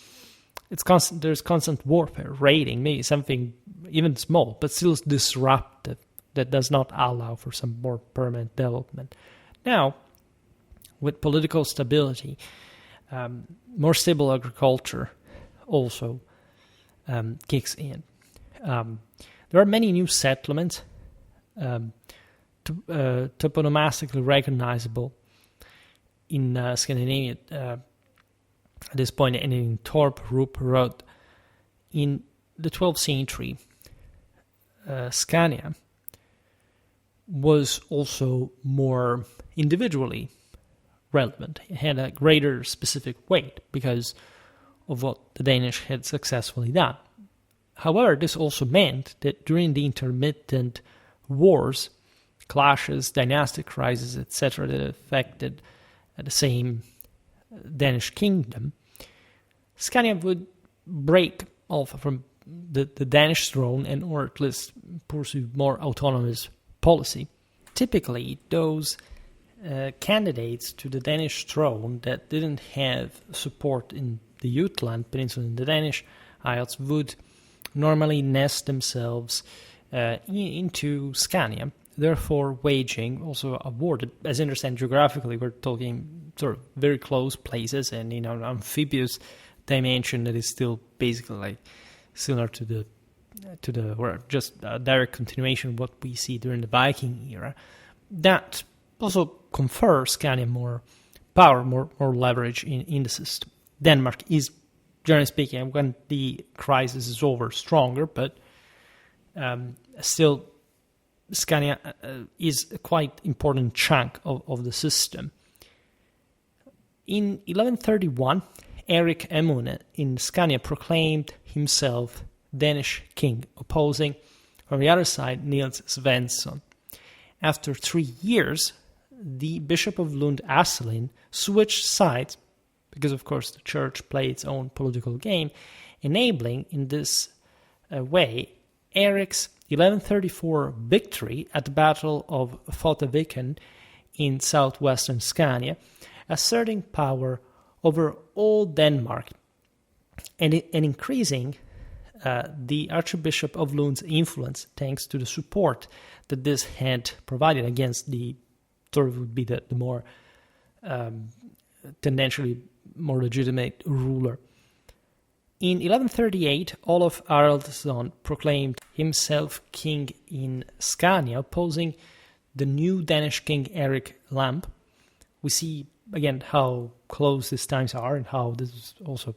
it's constant. There's constant warfare, raiding, maybe something even small, but still disruptive, that does not allow for some more permanent development. Now, with political stability, more stable agriculture also kicks in. There are many new settlements, toponomastically recognizable in Scandinavia at this point, and in Torp, Rup, Rod. In the 12th century, Scania was also more individually relevant. It had a greater specific weight because of what the Danish had successfully done. However, this also meant that during the intermittent wars, clashes, dynastic crises, etc., that affected the same Danish kingdom, Scania would break off from the Danish throne and or at least pursue more autonomous policy. Typically, those candidates to the Danish throne that didn't have support in the Jutland Peninsula, in the Danish Isles, would normally nest themselves into Scania, therefore waging also a war that, as I understand geographically, we're talking sort of very close places and in an amphibious dimension that is still basically like similar to the or just a direct continuation of what we see during the Viking era. That also confers Scania more power, more leverage in the system. Denmark is, generally speaking, when the crisis is over, stronger, but still Scania is a quite important chunk of the system. In 1131, Erik Emune in Scania proclaimed himself Danish king, opposing, from the other side, Niels Svensson. After 3 years, the Bishop of Lund, Asselin, switched sides, because of course the church played its own political game, enabling in this way Erik's 1134 victory at the Battle of Fotaviken in southwestern Scania, asserting power over all Denmark and increasing the Archbishop of Lund's influence thanks to the support that this had provided against the sort of would be the more tendentially more legitimate ruler. In 1138, Olaf Haraldsson proclaimed himself king in Scania, opposing the new Danish king Erik Lamp, we see, again, how close these times are and how this is also,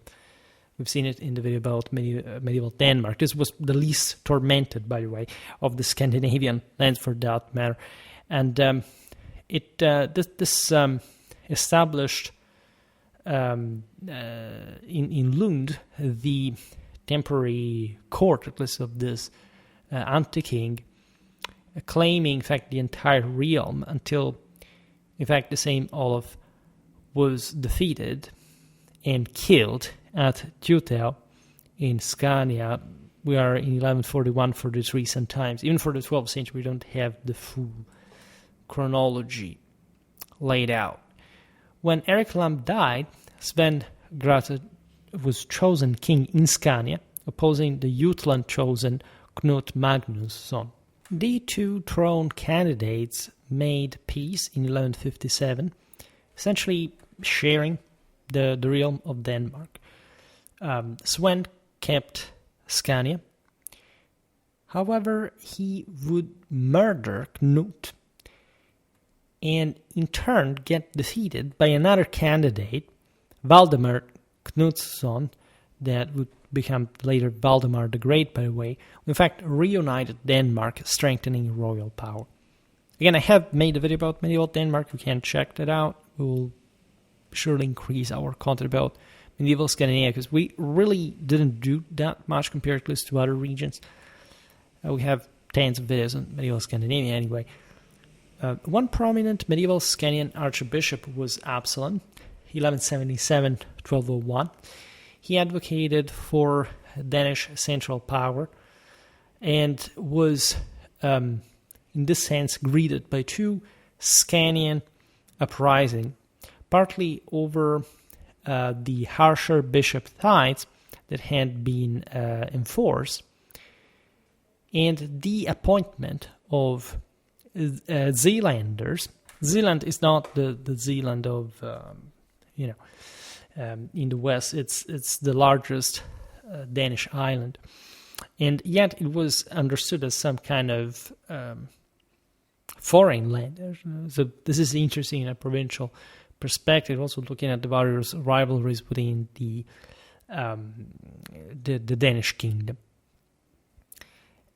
we've seen it in the video about medieval Denmark. This was the least tormented, by the way, of the Scandinavian lands for that matter. And this established in Lund the temporary court, at least of this anti-king, claiming, in fact, the entire realm until, in fact, the same Olaf was defeated and killed at Jutau in Scania. We are in 1141 for these recent times. Even for the 12th century, we don't have the full chronology laid out. When Erik Lam died, Sven Grate was chosen king in Scania, opposing the Jutland chosen Knut Magnusson. The two throne candidates made peace in 1157, essentially sharing the realm of Denmark. Sven kept Scania. However, he would murder Knut and in turn get defeated by another candidate, Valdemar Knutsson, that would become later Valdemar the Great, by the way, who in fact reunited Denmark, strengthening royal power. Again, I have made a video about medieval Denmark. You can check that out. We will surely increase our content about medieval Scandinavia, because we really didn't do that much compared to other regions. We have tens of videos on medieval Scandinavia anyway. One prominent medieval Scandinavian archbishop was Absalon, 1177-1201. He advocated for Danish central power and was, in this sense, greeted by two Scanian uprisings, partly over the harsher bishop tithes that had been enforced, and the appointment of Zealanders. Zealand is not the Zealand of, in the west. It's the largest Danish island. And yet it was understood as some kind of foreign land. So this is interesting in a provincial perspective, also looking at the various rivalries within the Danish kingdom.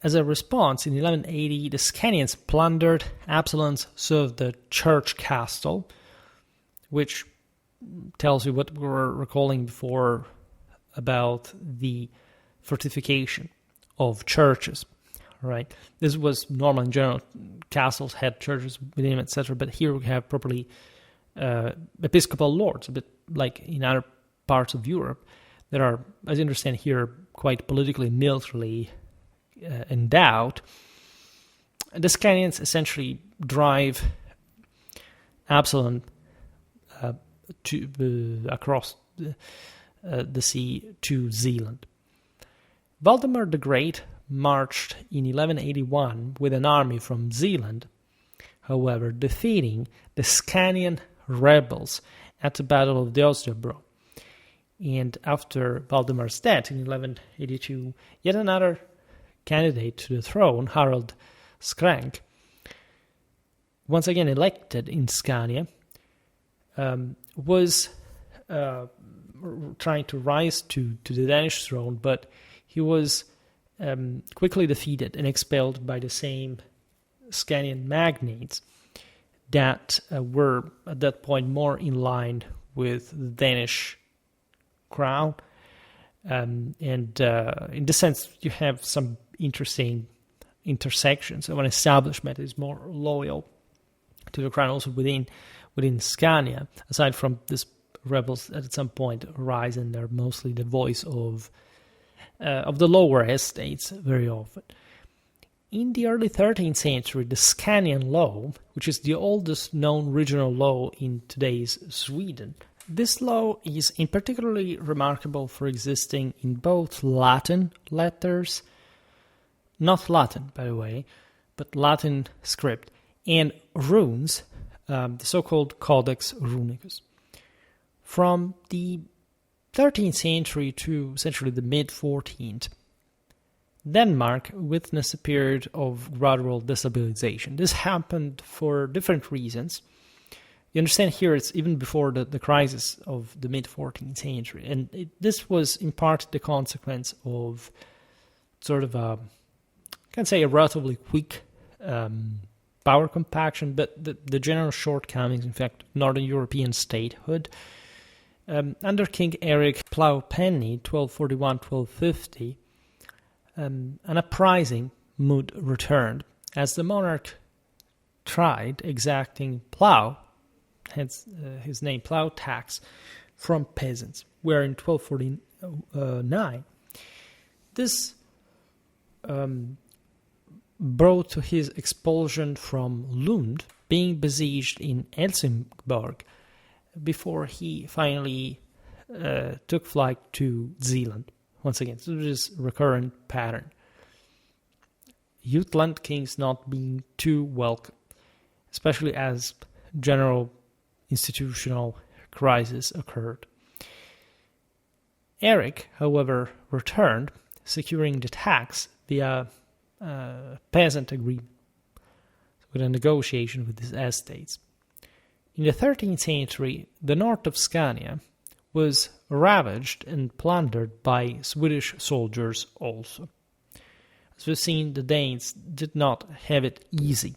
As a response, in 1180, the Scanians plundered Absalon's the church castle, which tells you what we were recalling before about the fortification of churches, right? This was normal in general. Castles had churches within them, etc. But here we have properly episcopal lords, a bit like in other parts of Europe, that are, as you understand here, quite politically, militarily endowed. The Scanians essentially drive Absalon across the sea to Zealand. Valdemar the Great marched in 1181 with an army from Zealand, however, defeating the Scanian rebels at the Battle of the Osterbro. And after Valdemar's death in 1182, yet another candidate to the throne, Harald Skrank, once again elected in Scania, was trying to rise to the Danish throne, but he was quickly defeated and expelled by the same Scanian magnates that were at that point more in line with the Danish crown. And in this sense, you have some interesting intersections of an establishment that is more loyal to the crown also within Scania, aside from these rebels that at some point rise, and they're mostly the voice of the lower estates very often. In the early 13th century, the Scanian law, which is the oldest known regional law in today's Sweden, this law is in particularly remarkable for existing in both Latin letters, not Latin, by the way, but Latin script, and runes, the so-called Codex Runicus. From the 13th century to essentially the mid-14th, Denmark witnessed a period of gradual destabilization. This happened for different reasons. You understand here it's even before the crisis of the mid-14th century. And this was in part the consequence of sort of I can say a relatively quick power compaction, but the general shortcomings, in fact, Northern European statehood. Under King Eric Plowpenny, 1241-1250, an uprising mood returned as the monarch tried exacting plough, hence his name, plough tax, from peasants, where in 1249 this brought to his expulsion from Lund, being besieged in Helsingborg, before he finally took flight to Zealand. Once again, so this recurrent pattern. Jutland kings not being too welcome, especially as general institutional crisis occurred. Eric, however, returned, securing the tax via peasant agreement, with a negotiation with his estates. In the 13th century, the north of Scania was ravaged and plundered by Swedish soldiers also. As we've seen, the Danes did not have it easy.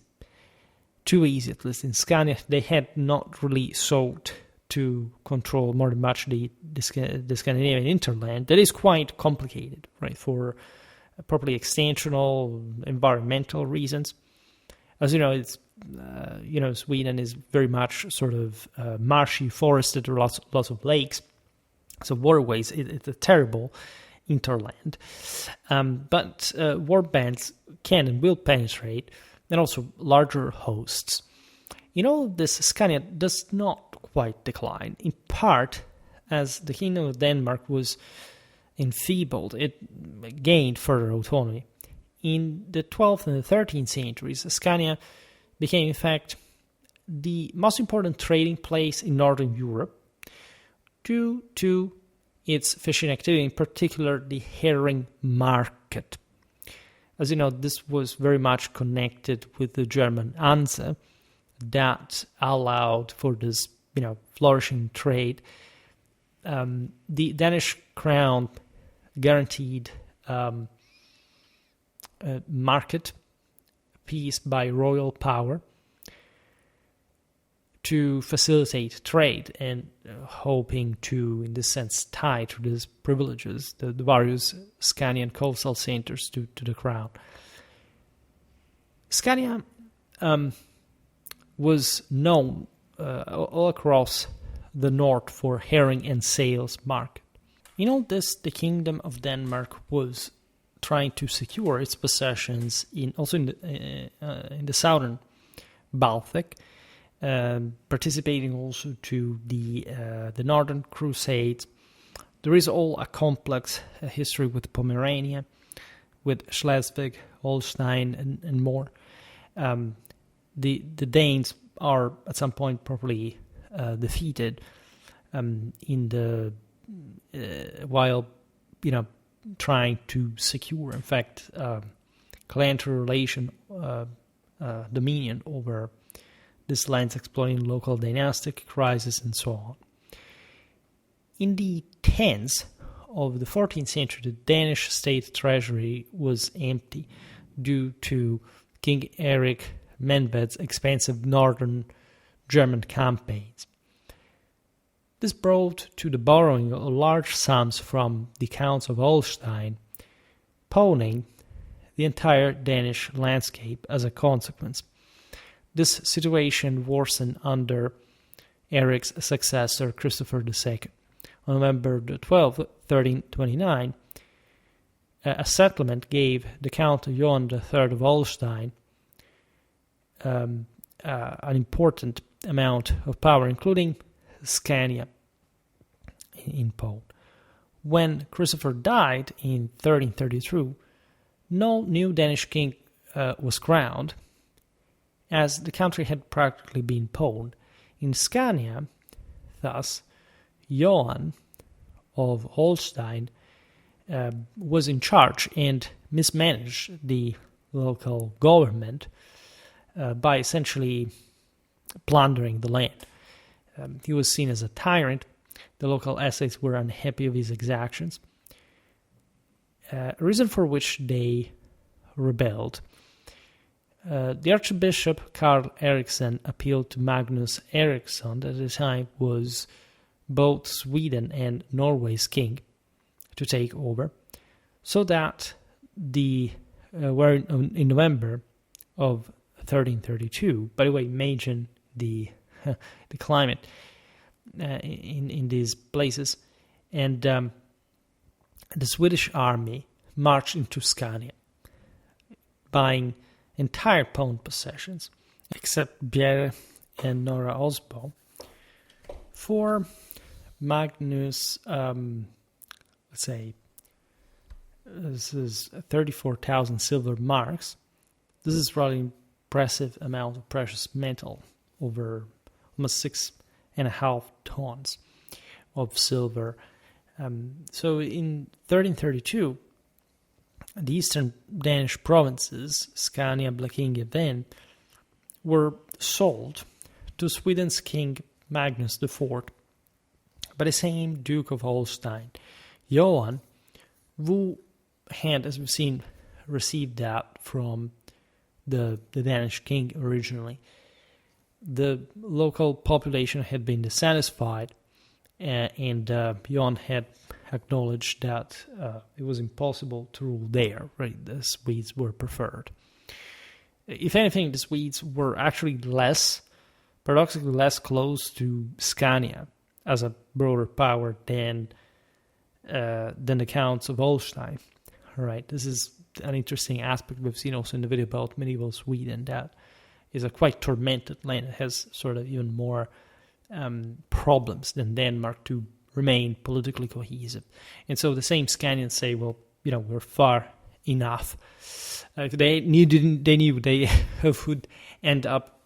Too easy, at least in Scania. They had not really sought to control more than much the Scandinavian hinterland. That is quite complicated, right, for properly extensional, environmental reasons. As you know, it's Sweden is very much sort of marshy, forested, or lots of lakes. So waterways, it's a terrible hinterland. But war bands can and will penetrate, and also larger hosts. In all of this, Scania does not quite decline, in part as the Kingdom of Denmark was enfeebled. It gained further autonomy. In the 12th and the 13th centuries, Scania became, in fact, the most important trading place in Northern Europe due to its fishing activity, in particular the herring market. As you know, this was very much connected with the German Hanse that allowed for this, flourishing trade. The Danish crown guaranteed market peace by royal power to facilitate trade and hoping to, in this sense, tie to these privileges the various Scanian coastal centers to the crown. Scania was known all across the north for herring and sails market. In all this, the Kingdom of Denmark was trying to secure its possessions in the southern Baltic, participating also to the Northern Crusades. There is all a complex history with Pomerania, with Schleswig, Holstein, and more. The Danes are at some point properly defeated while trying to secure, in fact, clientelar relation dominion over this lands, exploiting local dynastic crisis and so on. In the 10s of the 14th century, the Danish state treasury was empty due to King Eric Menved's expensive northern German campaigns. This brought to the borrowing of large sums from the Counts of Holstein, pawning the entire Danish landscape as a consequence. This situation worsened under Eric's successor, Christopher II. On November 12, 1329, a settlement gave the Count Johann III of Holstein an important amount of power, including Scania in Poland. When Christopher died in 1332, no new Danish king was crowned, as the country had practically been pawned. In Scania, thus, Johann of Holstein was in charge and mismanaged the local government by essentially plundering the land. He was seen as a tyrant. The local estates were unhappy with his exactions, a reason for which they rebelled. The Archbishop Karl Eriksson appealed to Magnus Eriksson, that at the time was both Sweden and Norway's king, to take over, so that in November of 1332. By the way, imagine the climate in these places, and the Swedish army marched into Scania, buying entire pawn possessions, except Bjerre and Norra Osbo, for Magnus, let's say, this is 34,000 silver marks. This is rather impressive amount of precious metal, over almost 6.5 tons of silver. So in 1332, the eastern Danish provinces, Scania, Blekinge, Ven, were sold to Sweden's king Magnus IV by the same Duke of Holstein, Johan, who had, as we've seen, received that from the Danish king originally. The local population had been dissatisfied, and Johan had acknowledged that it was impossible to rule there, right? The Swedes were preferred. If anything, the Swedes were actually paradoxically less close to Scania as a broader power than the Counts of Holstein. Right, this is an interesting aspect we've seen also in the video about medieval Sweden, that is a quite tormented land. It has sort of even more problems than Denmark to remain politically cohesive. And so the same Scanians say, well, we're far enough. They knew they would end up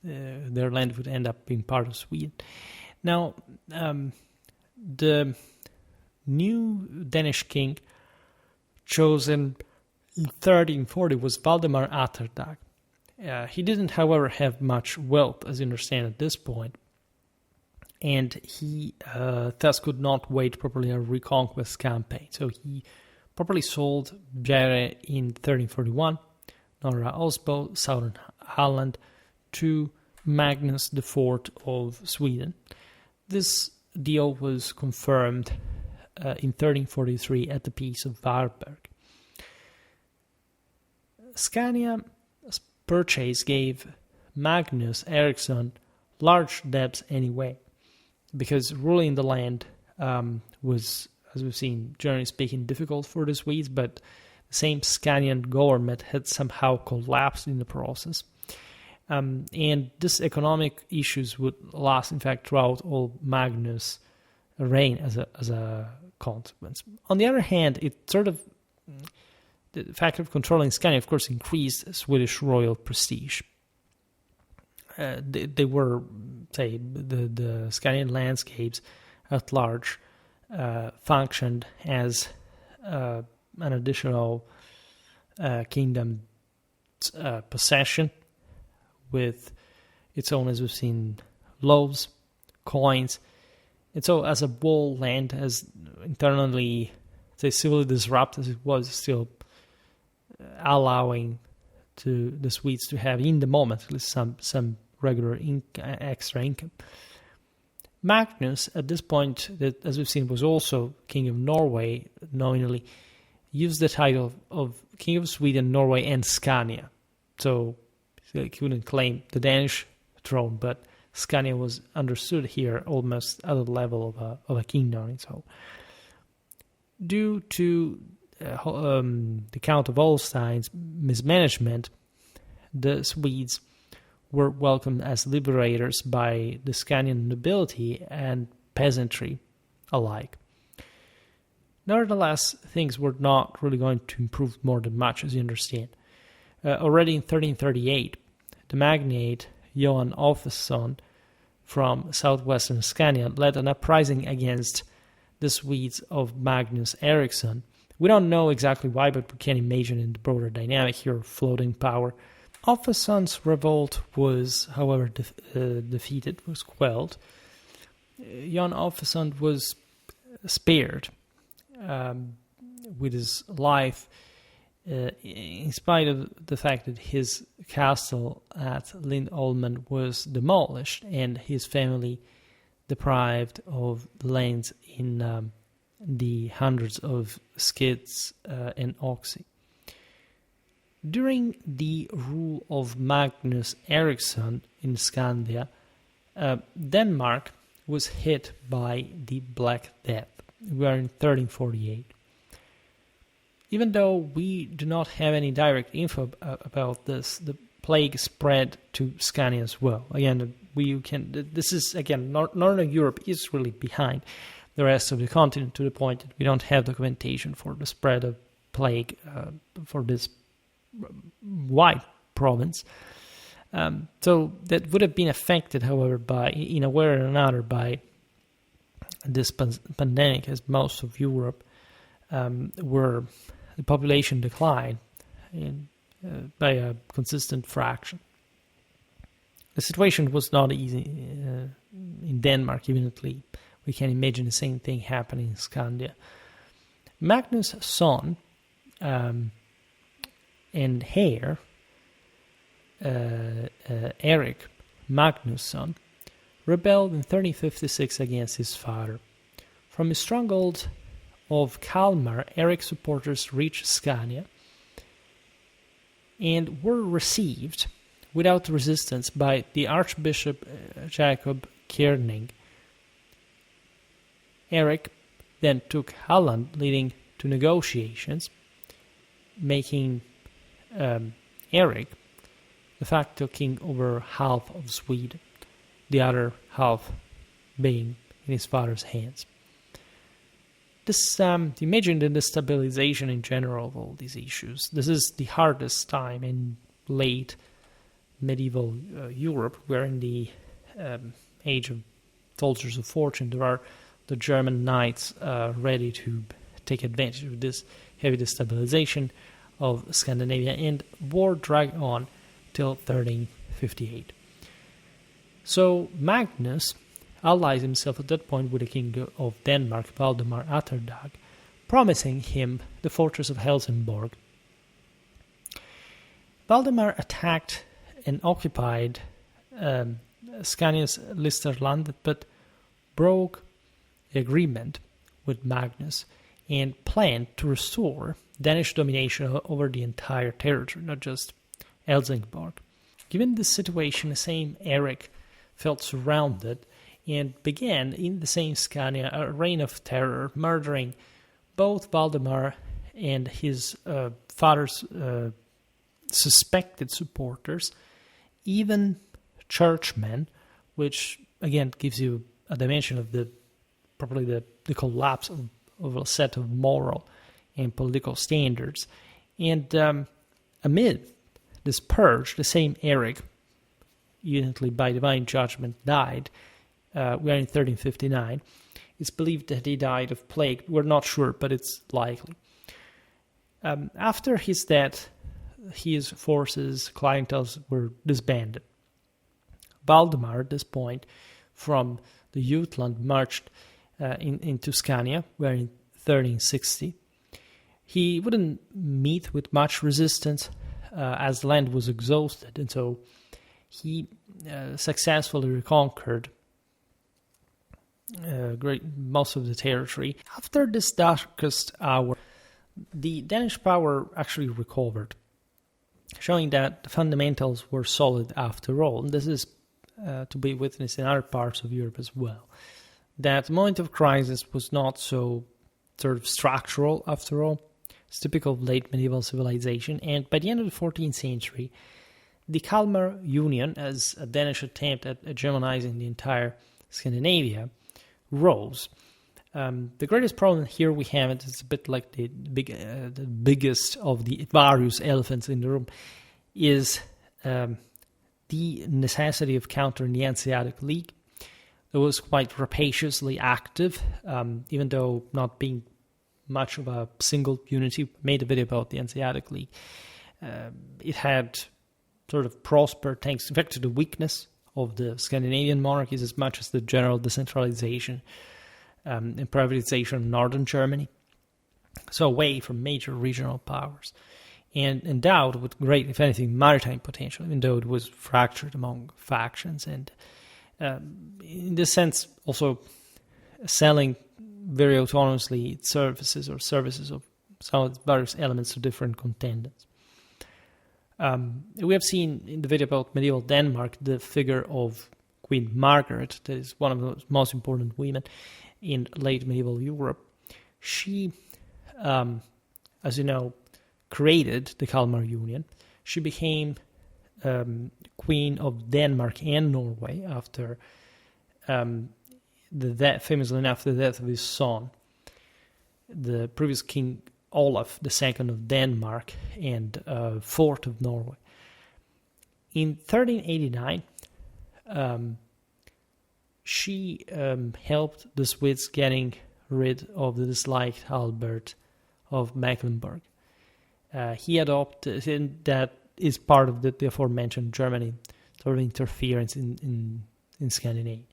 their land would end up being part of Sweden. Now, the new Danish king chosen in 1340 was Valdemar Atterdag. He didn't, however, have much wealth, as you understand, at this point, and he thus could not wage properly a reconquest campaign. So he properly sold Bjerre in 1341, Norra Osbo, southern Halland, to Magnus IV of Sweden. This deal was confirmed in 1343 at the Peace of Varberg. Scania's purchase gave Magnus Eriksson large debts anyway, because ruling the land was, as we've seen, generally speaking, difficult for the Swedes, but the same Scanian government had somehow collapsed in the process. And this economic issues would last, in fact, throughout all Magnus' reign as a consequence. On the other hand, the fact of controlling Scania, of course, increased Swedish royal prestige. They were, say, the Scandinavian landscapes at large functioned as an additional kingdom possession with its own, as we've seen, laws, coins. And so as a whole land, as internally, say, civilly disrupted as it was, still allowing to the Swedes to have, in the moment, at least some regular extra income. Magnus, at this point, that, as we've seen, was also King of Norway, nominally, used the title of King of Sweden, Norway, and Scania. So he couldn't claim the Danish throne, but Scania was understood here almost at the level of a kingdom. So, due to the Count of Holstein's mismanagement, the Swedes were welcomed as liberators by the Scanian nobility and peasantry alike. Nevertheless, things were not really going to improve more than much, as you understand. Already in 1338, the magnate Johan Offesson from southwestern Scania led an uprising against the Swedes of Magnus Eriksson. We don't know exactly why, but we can imagine in the broader dynamic here, floating power. Offasun's revolt was, however, defeated, was quelled. Jan Offasund was spared with his life, in spite of the fact that his castle at Lindholmen was demolished and his family deprived of lands in the hundreds of skids and oxy. During the rule of Magnus Eriksson in Scandia, Denmark was hit by the Black Death. We are in 1348. Even though we do not have any direct info about this, the plague spread to Scania as well. Again, Northern Europe is really behind the rest of the continent to the point that we don't have documentation for the spread of plague for this wide province. So that would have been affected, however, in a way or another by this pandemic, as most of Europe, where the population declined by a consistent fraction. The situation was not easy in Denmark, evidently. We can imagine the same thing happening in Scandia. Magnus' son and heir, Erik Magnusson, rebelled in 1356 against his father. From his stronghold of Kalmar, Erik's supporters reached Scania and were received without resistance by the Archbishop Jacob Kierning. Erik then took Halland, leading to negotiations, making Erik de facto king over half of Sweden, the other half being in his father's hands. This, imagine the destabilization in general of all these issues. This is the hardest time in late medieval Europe, where in the age of soldiers of fortune, there are the German knights ready to take advantage of this heavy destabilization of Scandinavia, and war dragged on till 1358. So Magnus allies himself at that point with the king of Denmark, Valdemar Atterdag, promising him the fortress of Helsingborg. Valdemar attacked and occupied Scania's Listerlandet, but broke the agreement with Magnus and planned to restore Danish domination over the entire territory, not just Helsingborg. Given this situation, the same Erik felt surrounded and began in the same Scania a reign of terror, murdering both Valdemar and his father's suspected supporters, even churchmen, which again gives you a dimension of the collapse of a set of moral and political standards. And amid this purge, the same Erik, evidently by divine judgment, died. We are in 1359. It's believed that he died of plague. We're not sure, but it's likely. After his death, his forces, clientels were disbanded. Valdemar, at this point, from the Jutland, marched into Scania, where in 1360. He wouldn't meet with much resistance as the land was exhausted, and so he successfully reconquered most of the territory. After this darkest hour, the Danish power actually recovered, showing that the fundamentals were solid after all. And this is to be witnessed in other parts of Europe as well. That moment of crisis was not so sort of structural after all. It's typical of late medieval civilization, and by the end of the 14th century, the Kalmar Union, as a Danish attempt at hegemonizing the entire Scandinavia, rose. The greatest problem here we have, and it's a bit like the biggest of the various elephants in the room, is the necessity of countering the Hanseatic League. It was quite rapaciously active, even though not being much of a single unity. Made a video about the Hanseatic League. It had sort of prospered thanks, in fact, to the weakness of the Scandinavian monarchies as much as the general decentralization and privatization of northern Germany. So away from major regional powers, and endowed with great, if anything, maritime potential, even though it was fractured among factions, and in this sense also selling very autonomously its services or services of some of the various elements to different contenders. We have seen in the video about medieval Denmark the figure of Queen Margaret, that is one of the most important women in late medieval Europe. She, as you know, created the Kalmar Union. She became Queen of Denmark and Norway after famously enough, the death of his son, the previous King Olaf II of Denmark and fourth of Norway. In 1389, she helped the Swedes getting rid of the disliked Albert of Mecklenburg. He adopted, and that is part of the aforementioned Germany sort of interference in Scandinavia.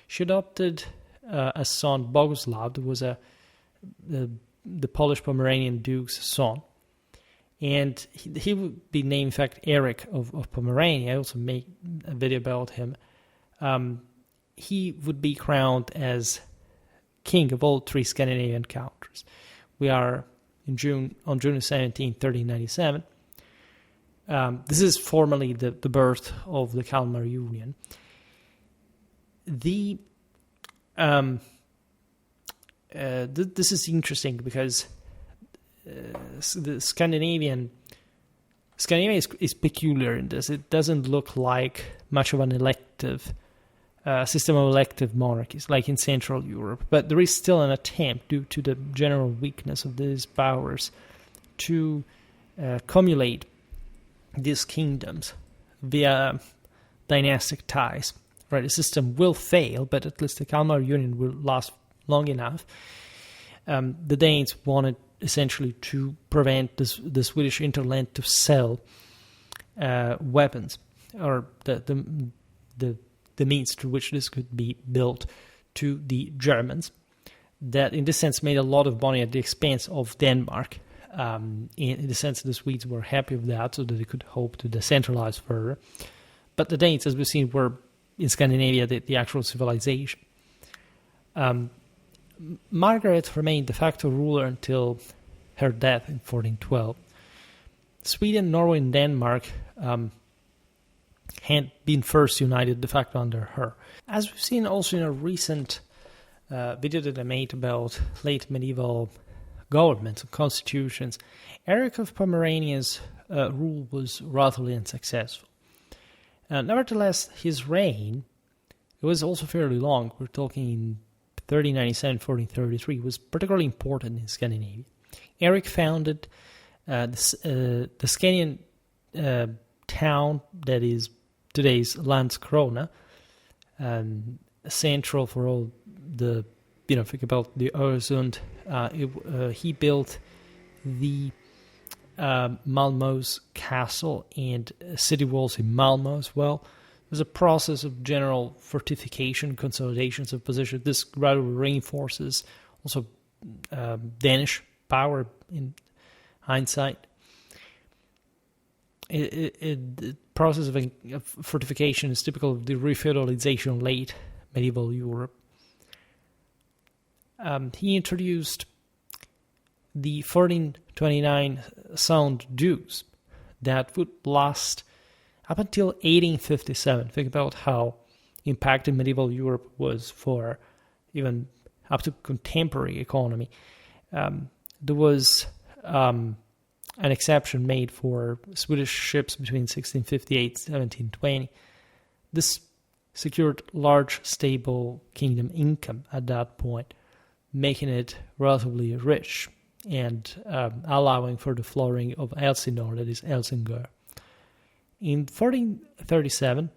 She adopted a son, Boguslav, who was the Polish Pomeranian Duke's son. And he would be named, in fact, Eric of Pomerania. I also make a video about him. He would be crowned as king of all three Scandinavian countries. We are on June 17, 1397. This is formally the birth of the Kalmar Union. This is interesting because the Scandinavia is peculiar in this. It doesn't look like much of an elective system of elective monarchies like in Central Europe, but there is still an attempt, due to the general weakness of these powers, to cumulate these kingdoms via dynastic ties. Right, the system will fail, but at least the Kalmar Union will last long enough. The Danes wanted essentially to prevent the Swedish hinterland to sell weapons, or the means through which this could be built, to the Germans. That, in this sense, made a lot of money at the expense of Denmark. In the sense, the Swedes were happy with that, so that they could hope to decentralize further. But the Danes, as we've seen, were in Scandinavia the actual civilization. Margaret remained de facto ruler until her death in 1412. Sweden, Norway, and Denmark had been first united de facto under her. As we've seen also in a recent video that I made about late medieval governments and constitutions, Eric of Pomerania's rule was relatively unsuccessful. Nevertheless, his reign, it was also fairly long. We're talking 1397, 1433, was particularly important in Scandinavia. Eric founded the Scanian town that is today's Landskrona, central for all the, think about the Öresund. He built the Malmö's castle and city walls in Malmö as well. There's a process of general fortification, consolidations of position. This gradually reinforces also Danish power in hindsight. The process of fortification is typical of the refeudalization of late medieval Europe. He introduced the 1429 sound dues that would last up until 1857. Think about how impacted medieval Europe was for even up to contemporary economy. There was an exception made for Swedish ships between 1658 and 1720. This secured large, stable kingdom income at that point, making it relatively rich and allowing for the flowering of Elsinore, that is Helsingør. In 1437,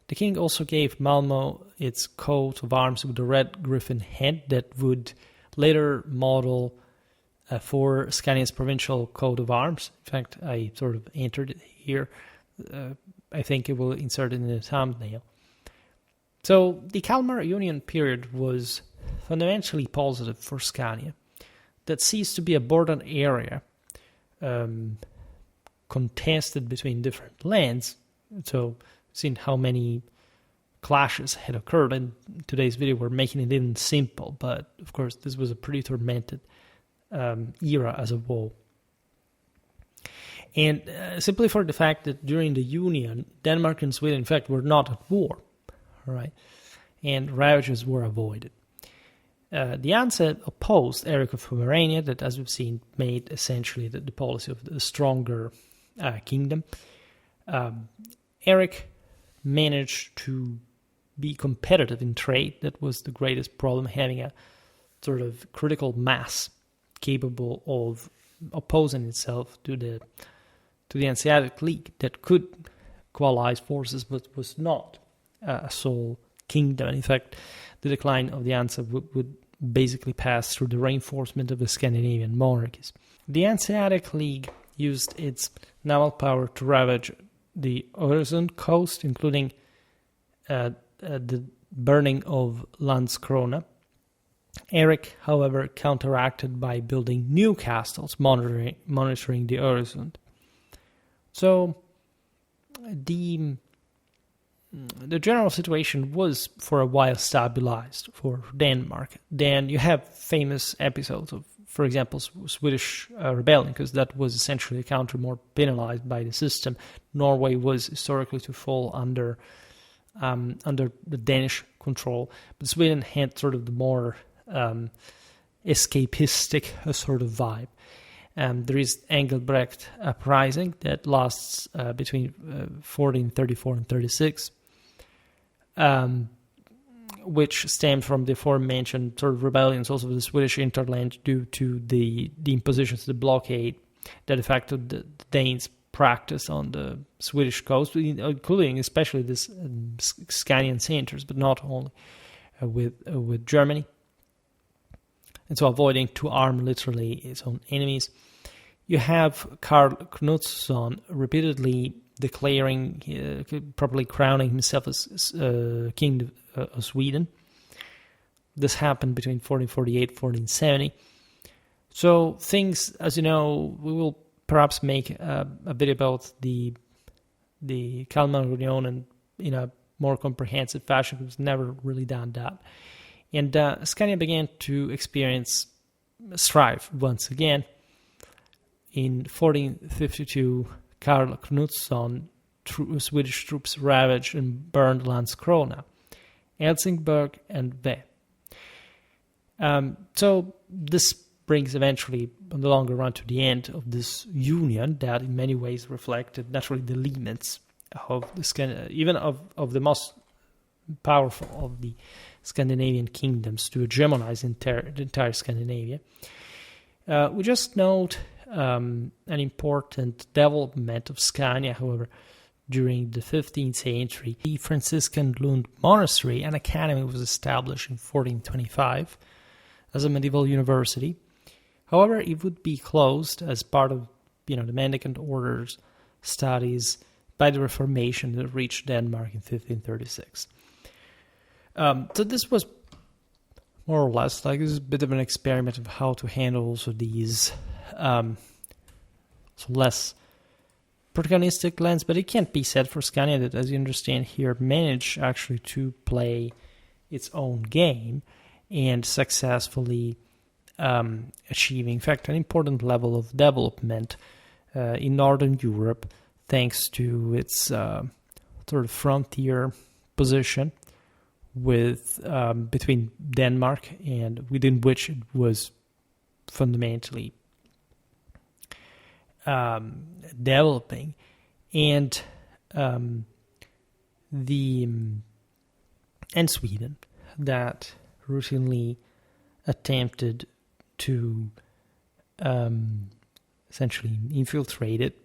the king also gave Malmö its coat of arms with a red griffin head that would later model for Scania's provincial coat of arms. In fact, I sort of entered it here. I think it will insert it in the thumbnail. So the Kalmar Union period was fundamentally positive for Scania. That ceased to be a border area contested between different lands. So, seen how many clashes had occurred. In today's video, we're making it even simple, but of course, this was a pretty tormented era as a whole. And simply for the fact that during the Union, Denmark and Sweden, in fact, were not at war, right? And ravages were avoided. The Hanse opposed Eric of Pomerania, that, as we've seen, made essentially the policy of the stronger kingdom. Eric managed to be competitive in trade. That was the greatest problem, having a sort of critical mass capable of opposing itself to the Hanseatic League that could coalesce forces, but was not a sole kingdom. And in fact, the decline of the Hanse would basically pass through the reinforcement of the Scandinavian monarchies. The Hanseatic League used its naval power to ravage the Öresund coast, including the burning of Landskrona. Eric, however, counteracted by building new castles monitoring the Öresund. So the general situation was for a while stabilized for Denmark. Then you have famous episodes of, for example, Swedish rebellion, because that was essentially a country more penalized by the system. Norway was historically to fall under the Danish control, but Sweden had sort of the more escapistic sort of vibe. There is Engelbrekt uprising that lasts between 1434 and 36, which stemmed from the aforementioned sort of rebellions, also of the Swedish hinterland, due to the impositions, the blockade that de facto the Danes practiced on the Swedish coast, including especially this Scanian centers, but not only with Germany. And so avoiding to arm literally its own enemies. You have Karl Knutsson repeatedly declaring, properly crowning himself as king of Sweden. This happened between 1448 and 1470. So things, as you know, we will perhaps make a video about the Kalmar Union and in a more comprehensive fashion. It was never really done that. And Scania began to experience strife once again. In 1452, Karl Knutsson, Swedish troops ravaged and burned Landskrona, Helsingborg, and Ve. So this brings eventually, in the longer run, to the end of this union that in many ways reflected naturally the limits of the even of the most powerful of the Scandinavian kingdoms to hegemonize the entire Scandinavia. We just note an important development of Scania, however, during the 15th century. The Franciscan Lund Monastery, an academy, was established in 1425 as a medieval university. However, it would be closed as part of the Mendicant Order's studies by the Reformation that reached Denmark in 1536. So this was more or less like this is a bit of an experiment of how to handle also these less protagonistic lands, but it can't be said for Scania that, as you understand here, managed actually to play its own game and successfully achieving, in fact, an important level of development in Northern Europe, thanks to its sort of frontier position with between Denmark and within which it was fundamentally developing, and Sweden that routinely attempted to essentially infiltrate it,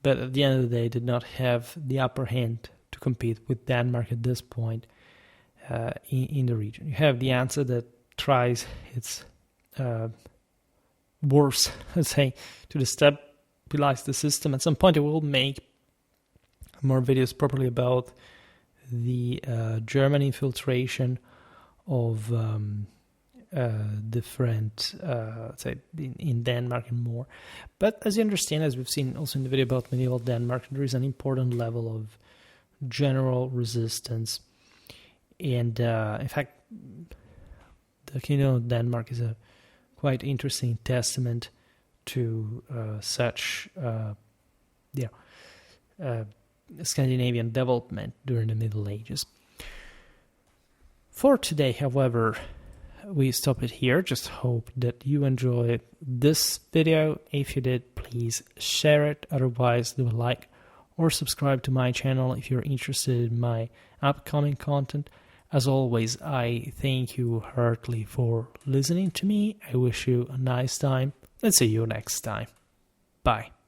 but at the end of the day did not have the upper hand to compete with Denmark at this point in the region. You have the answer that tries its worse, let's say, to destabilize the system. At some point I will make more videos properly about the German infiltration of different, say, in Denmark and more. But as you understand, as we've seen also in the video about medieval Denmark, there is an important level of general resistance. And in fact, the kingdom of Denmark is a quite interesting testament to such Scandinavian development during the Middle Ages. For today, however, we stop it here. Just hope that you enjoyed this video. If you did, please share it. Otherwise, do a like or subscribe to my channel if you're interested in my upcoming content. As always, I thank you heartily for listening to me. I wish you a nice time and see you next time. Bye.